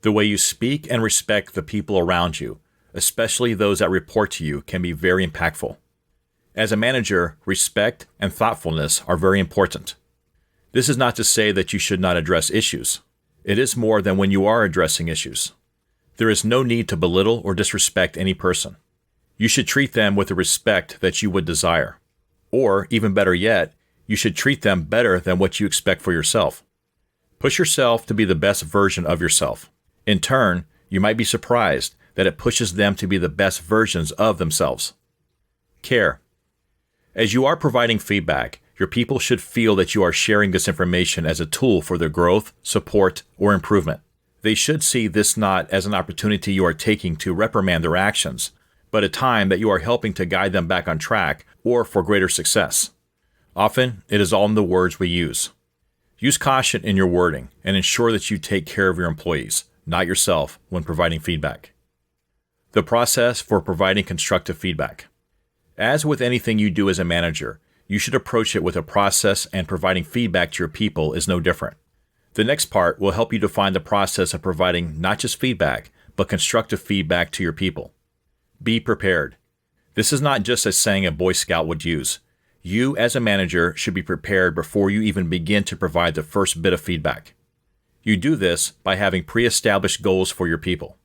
The way you speak and respect the people around you, especially those that report to you, can be very impactful. As a manager, respect and thoughtfulness are very important. This is not to say that you should not address issues. It is more than when you are addressing issues. There is no need to belittle or disrespect any person. You should treat them with the respect that you would desire. Or, even better yet, you should treat them better than what you expect for yourself. Push yourself to be the best version of yourself. In turn, you might be surprised that it pushes them to be the best versions of themselves. Care. As you are providing feedback, your people should feel that you are sharing this information as a tool for their growth, support, or improvement. They should see this not as an opportunity you are taking to reprimand their actions, but a time that you are helping to guide them back on track or for greater success. Often, it is all in the words we use. Use caution in your wording and ensure that you take care of your employees, not yourself, when providing feedback. The process for providing constructive feedback. As with anything you do as a manager, you should approach it with a process, and providing feedback to your people is no different. The next part will help you define the process of providing not just feedback, but constructive feedback to your people. Be prepared. This is not just a saying a Boy Scout would use. You, as a manager, should be prepared before you even begin to provide the first bit of feedback. You do this by having pre-established goals for your people.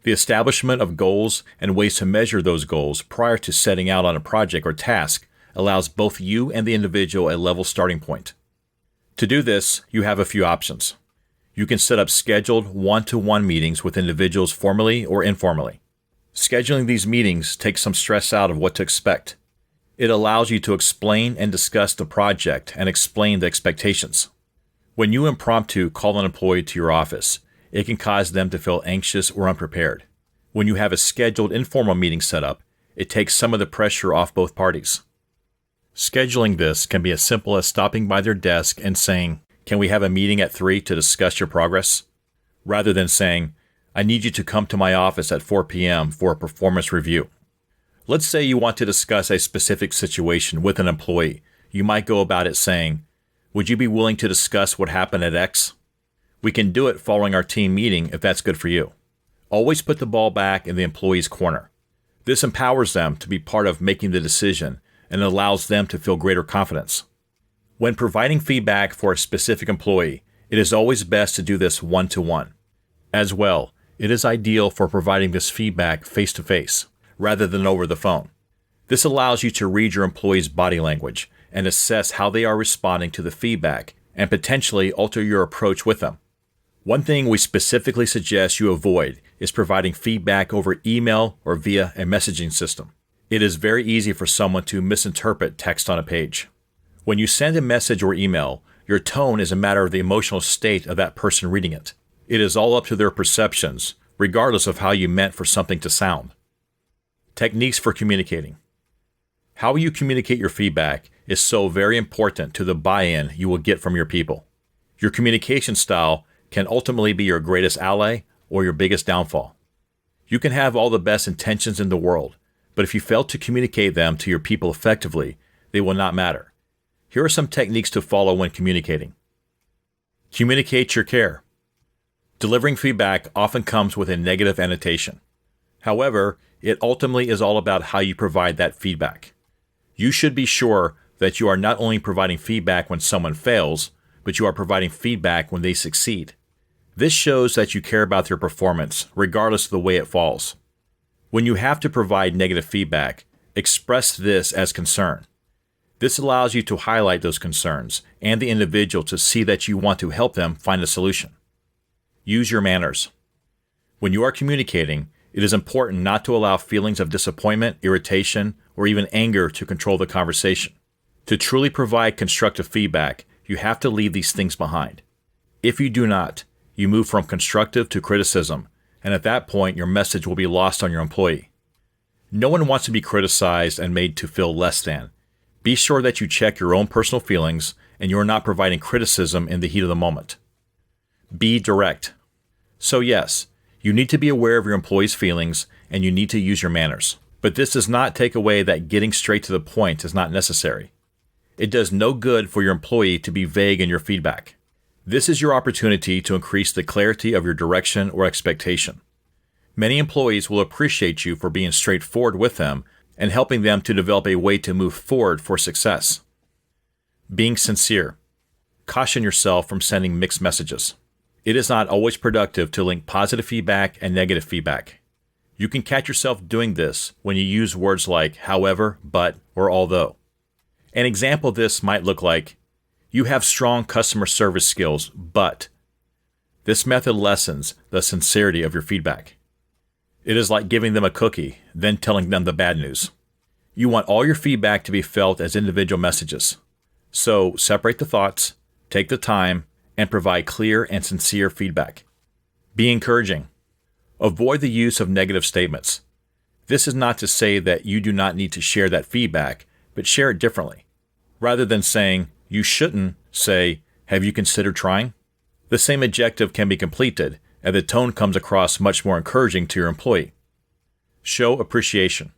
The establishment of goals and ways to measure those goals prior to setting out on a project or task allows both you and the individual a level starting point. To do this, you have a few options. You can set up scheduled one-to-one meetings with individuals formally or informally. Scheduling these meetings takes some stress out of what to expect. It allows you to explain and discuss the project and explain the expectations. When you impromptu call an employee to your office, it can cause them to feel anxious or unprepared. When you have a scheduled informal meeting set up, it takes some of the pressure off both parties. Scheduling this can be as simple as stopping by their desk and saying, "Can we have a meeting at 3 to discuss your progress?" rather than saying, "I need you to come to my office at 4 p.m. for a performance review." Let's say you want to discuss a specific situation with an employee. You might go about it saying, "Would you be willing to discuss what happened at X? We can do it following our team meeting if that's good for you." Always put the ball back in the employee's corner. This empowers them to be part of making the decision and allows them to feel greater confidence. When providing feedback for a specific employee, it is always best to do this one-to-one. As well, it is ideal for providing this feedback face-to-face, rather than over the phone. This allows you to read your employee's body language and assess how they are responding to the feedback and potentially alter your approach with them. One thing we specifically suggest you avoid is providing feedback over email or via a messaging system. It is very easy for someone to misinterpret text on a page. When you send a message or email, your tone is a matter of the emotional state of that person reading it. It is all up to their perceptions, regardless of how you meant for something to sound. Techniques for communicating. How you communicate your feedback is so very important to the buy-in you will get from your people. Your communication style can ultimately be your greatest ally or your biggest downfall. You can have all the best intentions in the world, but if you fail to communicate them to your people effectively, they will not matter. Here are some techniques to follow when communicating. Communicate your care. Delivering feedback often comes with a negative annotation. However, it ultimately is all about how you provide that feedback. You should be sure that you are not only providing feedback when someone fails, but you are providing feedback when they succeed. This shows that you care about their performance, regardless of the way it falls. When you have to provide negative feedback, express this as concern. This allows you to highlight those concerns and the individual to see that you want to help them find a solution. Use your manners. When you are communicating, it is important not to allow feelings of disappointment, irritation, or even anger to control the conversation. To truly provide constructive feedback, you have to leave these things behind. If you do not, you move from constructive to criticism, and at that point, your message will be lost on your employee. No one wants to be criticized and made to feel less than. Be sure that you check your own personal feelings and you are not providing criticism in the heat of the moment. Be direct. So yes, you need to be aware of your employees' feelings and you need to use your manners. But this does not take away that getting straight to the point is not necessary. It does no good for your employee to be vague in your feedback. This is your opportunity to increase the clarity of your direction or expectation. Many employees will appreciate you for being straightforward with them and helping them to develop a way to move forward for success. Being sincere. Caution yourself from sending mixed messages. It is not always productive to link positive feedback and negative feedback. You can catch yourself doing this when you use words like however, but, or although. An example of this might look like, you have strong customer service skills, but. This method lessens the sincerity of your feedback. It is like giving them a cookie, then telling them the bad news. You want all your feedback to be felt as individual messages. So separate the thoughts, take the time, and provide clear and sincere feedback. Be encouraging. Avoid the use of negative statements. This is not to say that you do not need to share that feedback, but share it differently. Rather than saying, you shouldn't, say, have you considered trying? The same adjective can be completed, and the tone comes across much more encouraging to your employee. Show appreciation.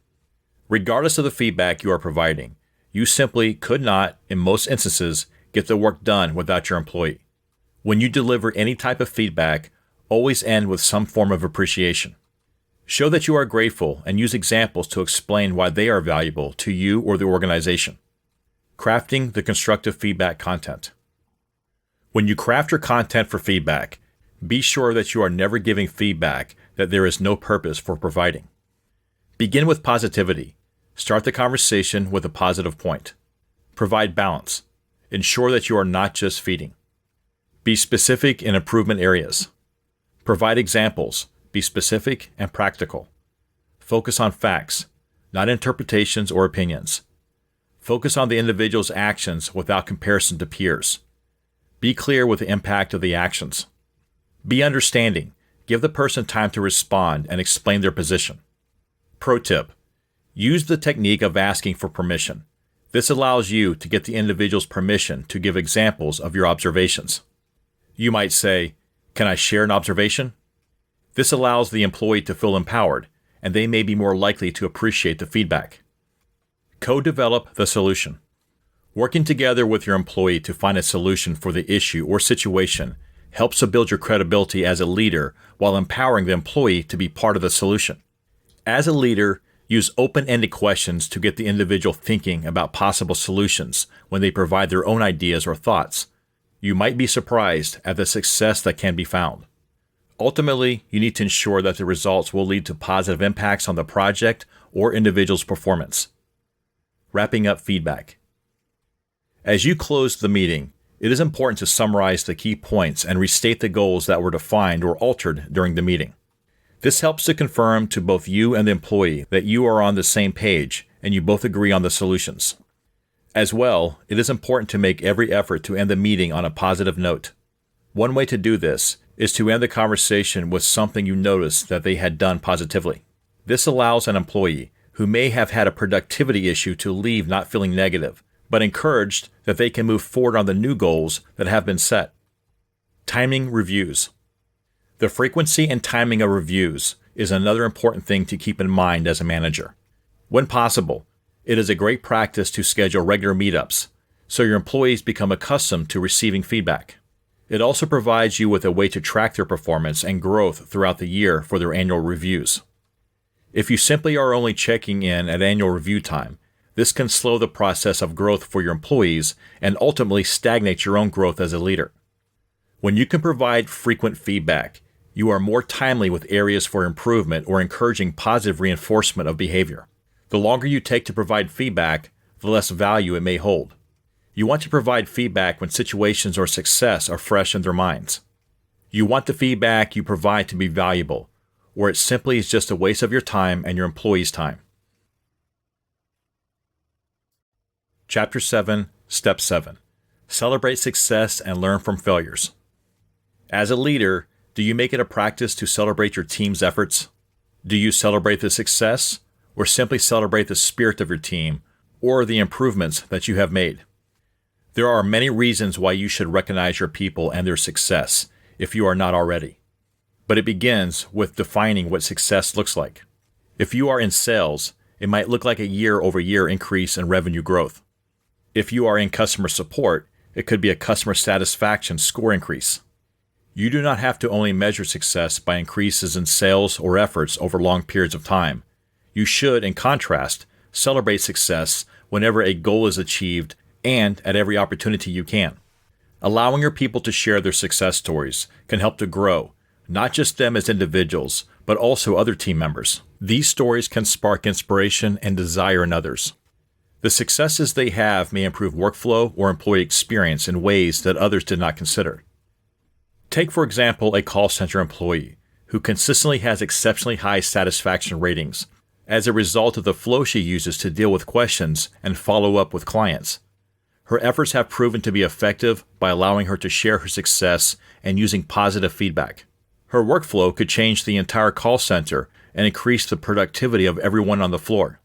Regardless of the feedback you are providing, you simply could not, in most instances, get the work done without your employee. When you deliver any type of feedback, always end with some form of appreciation. Show that you are grateful and use examples to explain why they are valuable to you or the organization. Crafting the constructive feedback content. When you craft your content for feedback, be sure that you are never giving feedback that there is no purpose for providing. Begin with positivity. Start the conversation with a positive point. Provide balance. Ensure that you are not just feeding. Be specific in improvement areas. Provide examples. Be specific and practical. Focus on facts, not interpretations or opinions. Focus on the individual's actions without comparison to peers. Be clear with the impact of the actions. Be understanding. Give the person time to respond and explain their position. Pro tip: use the technique of asking for permission. This allows you to get the individual's permission to give examples of your observations. You might say, "Can I share an observation?" This allows the employee to feel empowered, and they may be more likely to appreciate the feedback. Co-develop the solution. Working together with your employee to find a solution for the issue or situation helps to build your credibility as a leader while empowering the employee to be part of the solution. As a leader, Use open-ended questions to get the individual thinking about possible solutions when they provide their own ideas or thoughts. You might be surprised at the success that can be found. Ultimately, you need to ensure that the results will lead to positive impacts on the project or individual's performance. Wrapping up feedback. As you close the meeting, it is important to summarize the key points and restate the goals that were defined or altered during the meeting. This helps to confirm to both you and the employee that you are on the same page and you both agree on the solutions. As well, it is important to make every effort to end the meeting on a positive note. One way to do this is to end the conversation with something you noticed that they had done positively. This allows an employee who may have had a productivity issue to leave not feeling negative, but encouraged that they can move forward on the new goals that have been set. Timing reviews. The frequency and timing of reviews is another important thing to keep in mind as a manager. When possible, it is a great practice to schedule regular meetups so your employees become accustomed to receiving feedback. It also provides you with a way to track their performance and growth throughout the year for their annual reviews. If you simply are only checking in at annual review time, this can slow the process of growth for your employees and ultimately stagnate your own growth as a leader. When you can provide frequent feedback, you are more timely with areas for improvement or encouraging positive reinforcement of behavior. The longer you take to provide feedback, the less value it may hold. You want to provide feedback when situations or success are fresh in their minds. You want the feedback you provide to be valuable, or it simply is just a waste of your time and your employees' time. Chapter 7, Step 7. Celebrate success and learn from failures. As a leader, do you make it a practice to celebrate your team's efforts? Do you celebrate the success, or simply celebrate the spirit of your team, or the improvements that you have made? There are many reasons why you should recognize your people and their success, if you are not already. But it begins with defining what success looks like. If you are in sales, it might look like a year-over-year increase in revenue growth. If you are in customer support, it could be a customer satisfaction score increase. You do not have to only measure success by increases in sales or efforts over long periods of time. You should, in contrast, celebrate success whenever a goal is achieved and at every opportunity you can. Allowing your people to share their success stories can help to grow, not just them as individuals, but also other team members. These stories can spark inspiration and desire in others. The successes they have may improve workflow or employee experience in ways that others did not consider. Take, for example, a call center employee who consistently has exceptionally high satisfaction ratings as a result of the flow she uses to deal with questions and follow up with clients. Her efforts have proven to be effective by allowing her to share her success and using positive feedback. Her workflow could change the entire call center and increase the productivity of everyone on the floor.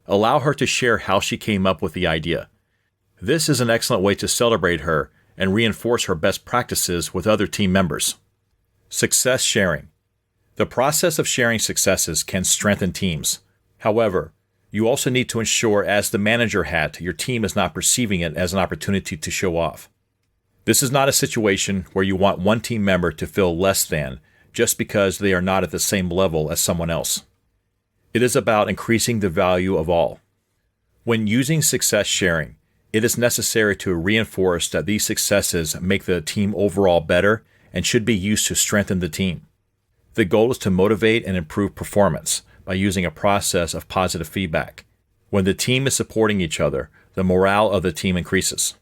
Allow her to share how she came up with the idea. This is an excellent way to celebrate her and reinforce her best practices with other team members. Success sharing. The process of sharing successes can strengthen teams. However, you also need to ensure, as the manager hat, your team is not perceiving it as an opportunity to show off. This is not a situation where you want one team member to feel less than just because they are not at the same level as someone else. It is about increasing the value of all. When using success sharing, it is necessary to reinforce that these successes make the team overall better and should be used to strengthen the team. The goal is to motivate and improve performance by using a process of positive feedback. When the team is supporting each other, the morale of the team increases.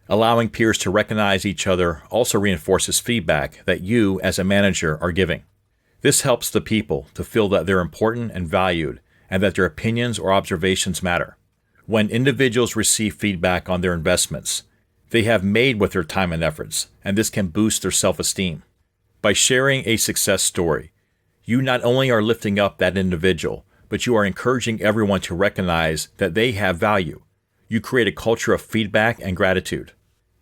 Allowing peers to recognize each other also reinforces feedback that you, as a manager, are giving. This helps the people to feel that they're important and valued and that their opinions or observations matter. When individuals receive feedback on their investments, they have made with their time and efforts, and this can boost their self-esteem. By sharing a success story, you not only are lifting up that individual, but you are encouraging everyone to recognize that they have value. You create a culture of feedback and gratitude.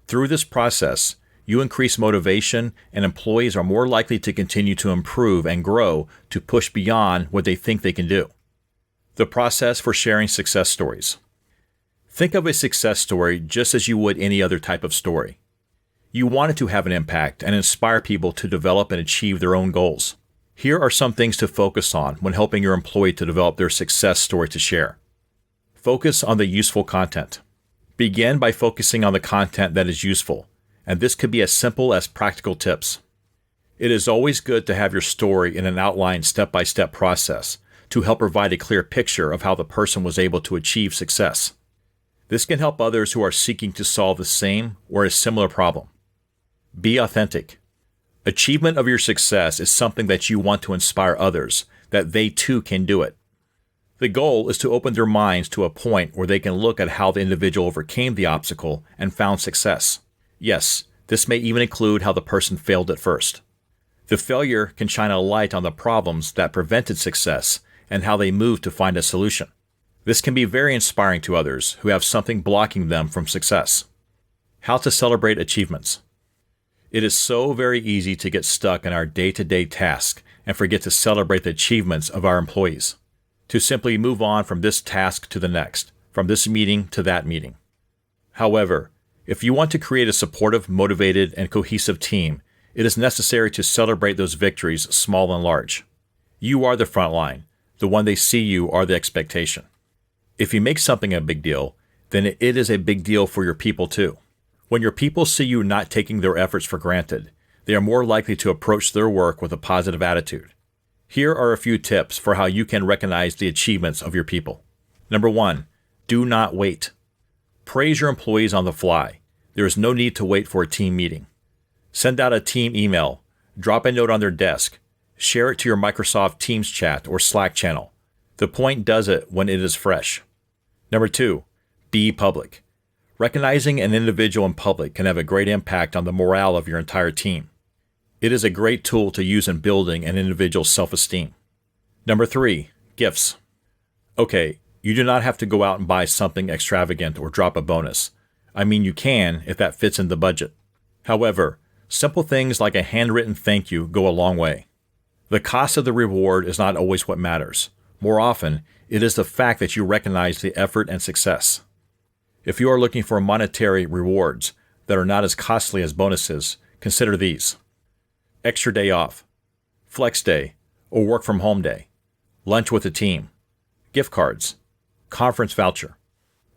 Through this process, you increase motivation, and employees are more likely to continue to improve and grow to push beyond what they think they can do. The process for sharing success stories. Think of a success story just as you would any other type of story. You want it to have an impact and inspire people to develop and achieve their own goals. Here are some things to focus on when helping your employee to develop their success story to share. Focus on the useful content. Begin by focusing on the content that is useful, and this could be as simple as practical tips. It is always good to have your story in an outlined step-by-step process to help provide a clear picture of how the person was able to achieve success. This can help others who are seeking to solve the same or a similar problem. Be authentic. Achievement of your success is something that you want to inspire others, that they too can do it. The goal is to open their minds to a point where they can look at how the individual overcame the obstacle and found success. Yes, this may even include how the person failed at first. The failure can shine a light on the problems that prevented success and how they moved to find a solution. This can be very inspiring to others who have something blocking them from success. How to celebrate achievements. It is so very easy to get stuck in our day-to-day task and forget to celebrate the achievements of our employees, to simply move on from this task to the next, from this meeting to that meeting. However, if you want to create a supportive, motivated, and cohesive team, it is necessary to celebrate those victories, small and large. You are the front line. The one they see you are the expectation. If you make something a big deal, then it is a big deal for your people too. When your people see you not taking their efforts for granted, they are more likely to approach their work with a positive attitude. Here are a few tips for how you can recognize the achievements of your people. Number 1, do not wait. Praise your employees on the fly. There is no need to wait for a team meeting. Send out a team email, drop a note on their desk, share it to your Microsoft Teams chat or Slack channel. The point does it when it is fresh. Number 2, be public. Recognizing an individual in public can have a great impact on the morale of your entire team. It is a great tool to use in building an individual's self-esteem. Number 3, gifts. Okay, you do not have to go out and buy something extravagant or drop a bonus. I mean, you can if that fits in the budget. However, simple things like a handwritten thank you go a long way. The cost of the reward is not always what matters. More often, it is the fact that you recognize the effort and success. If you are looking for monetary rewards that are not as costly as bonuses, consider these: extra day off, flex day, or work from home day, lunch with the team, gift cards, conference voucher.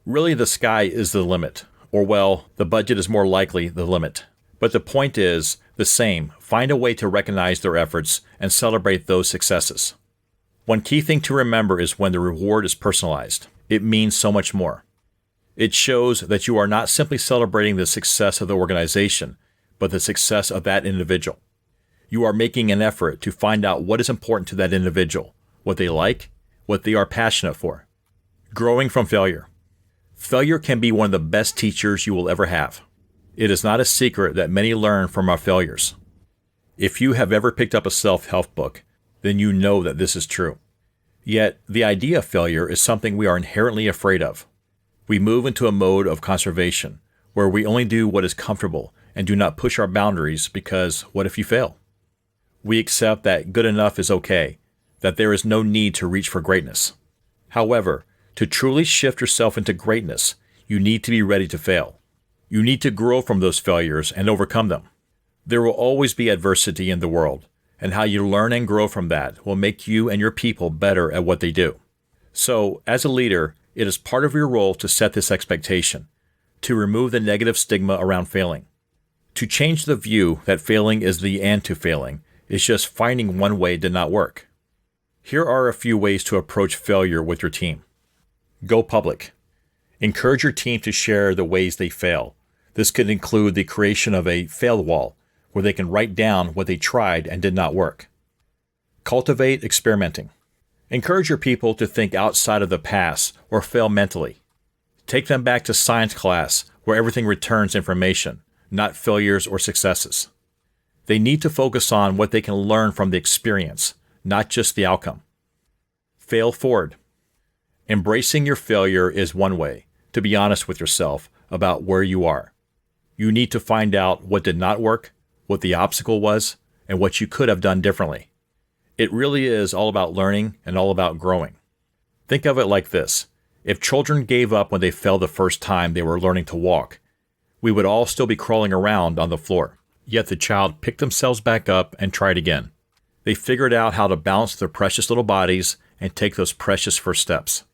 Really, the sky is the limit, or well, the budget is more likely the limit. But the point is the same. Find a way to recognize their efforts and celebrate those successes. One key thing to remember is when the reward is personalized, it means so much more. It shows that you are not simply celebrating the success of the organization, but the success of that individual. You are making an effort to find out what is important to that individual, what they like, what they are passionate for. Growing from failure. Failure can be one of the best teachers you will ever have. It is not a secret that many learn from our failures. If you have ever picked up a self-help book, then you know that this is true. Yet, the idea of failure is something we are inherently afraid of. We move into a mode of conservation, where we only do what is comfortable and do not push our boundaries because what if you fail? We accept that good enough is okay, that there is no need to reach for greatness. However, to truly shift yourself into greatness, you need to be ready to fail. You need to grow from those failures and overcome them. There will always be adversity in the world, and how you learn and grow from that will make you and your people better at what they do. So, as a leader, it is part of your role to set this expectation, to remove the negative stigma around failing. To change the view that failing is the end to failing is just finding one way did not work. Here are a few ways to approach failure with your team. Go public. Encourage your team to share the ways they fail. This could include the creation of a fail wall, where they can write down what they tried and did not work. Cultivate experimenting. Encourage your people to think outside of the past or fail mentally. Take them back to science class where everything returns information, not failures or successes. They need to focus on what they can learn from the experience, not just the outcome. Fail forward. Embracing your failure is one way to be honest with yourself about where you are. You need to find out what did not work, what the obstacle was, and what you could have done differently. It really is all about learning and all about growing. Think of it like this. If children gave up when they fell the first time they were learning to walk, we would all still be crawling around on the floor. Yet the child picked themselves back up and tried again. They figured out how to balance their precious little bodies and take those precious first steps.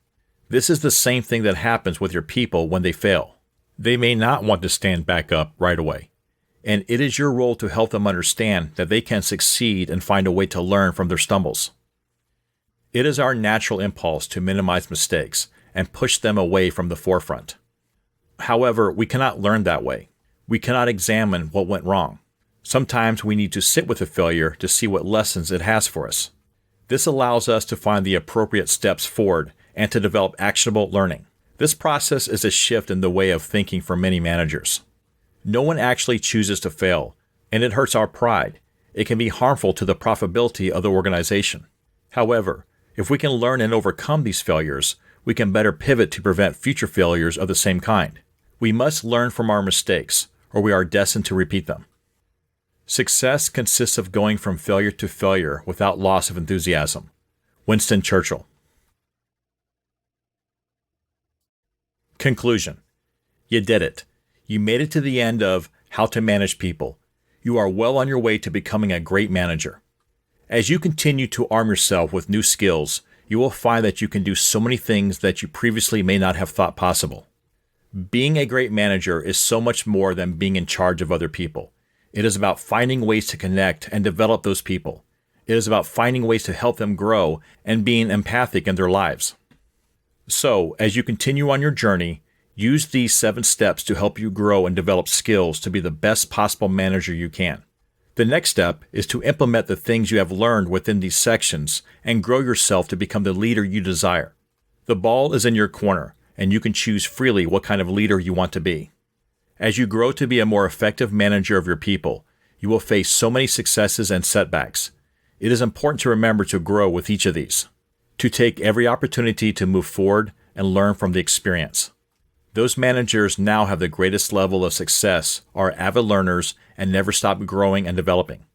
This is the same thing that happens with your people when they fail. They may not want to stand back up right away, and it is your role to help them understand that they can succeed and find a way to learn from their stumbles. It is our natural impulse to minimize mistakes and push them away from the forefront. However, we cannot learn that way. We cannot examine what went wrong. Sometimes we need to sit with a failure to see what lessons it has for us. This allows us to find the appropriate steps forward and to develop actionable learning. This process is a shift in the way of thinking for many managers. No one actually chooses to fail, and it hurts our pride. It can be harmful to the profitability of the organization. However, if we can learn and overcome these failures, we can better pivot to prevent future failures of the same kind. We must learn from our mistakes, or we are destined to repeat them. Success consists of going from failure to failure without loss of enthusiasm. Winston Churchill. Conclusion. You did it. You made it to the end of How to Manage People. You are well on your way to becoming a great manager. As you continue to arm yourself with new skills, you will find that you can do so many things that you previously may not have thought possible. Being a great manager is so much more than being in charge of other people. It is about finding ways to connect and develop those people. It is about finding ways to help them grow and being empathic in their lives. So, as you continue on your journey, use these 7 steps to help you grow and develop skills to be the best possible manager you can. The next step is to implement the things you have learned within these sections and grow yourself to become the leader you desire. The ball is in your corner, and you can choose freely what kind of leader you want to be. As you grow to be a more effective manager of your people, you will face so many successes and setbacks. It is important to remember to grow with each of these, to take every opportunity to move forward and learn from the experience. Those managers now have the greatest level of success are avid learners and never stop growing and developing.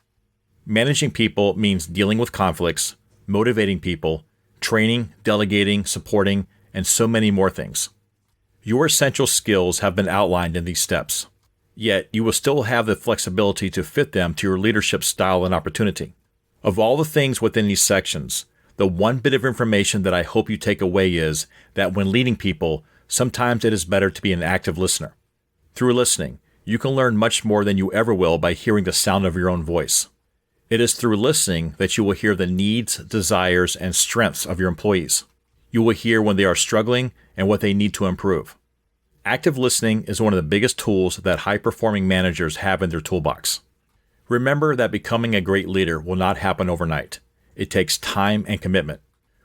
Managing people means dealing with conflicts, motivating people, training, delegating, supporting, and so many more things. Your essential skills have been outlined in these steps, yet you will still have the flexibility to fit them to your leadership style and opportunity. Of all the things within these sections, the one bit of information that I hope you take away is that when leading people, sometimes it is better to be an active listener. Through listening, you can learn much more than you ever will by hearing the sound of your own voice. It is through listening that you will hear the needs, desires, and strengths of your employees. You will hear when they are struggling and what they need to improve. Active listening is one of the biggest tools that high-performing managers have in their toolbox. Remember that becoming a great leader will not happen overnight. It takes time and commitment.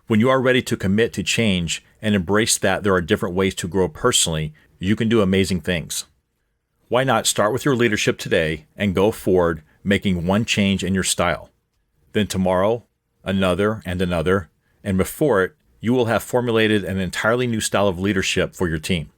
When you are ready to commit to change and embrace that there are different ways to grow personally, you can do amazing things. Why not start with your leadership today and go forward, making one change in your style? Then tomorrow, another, and before it, you will have formulated an entirely new style of leadership for your team.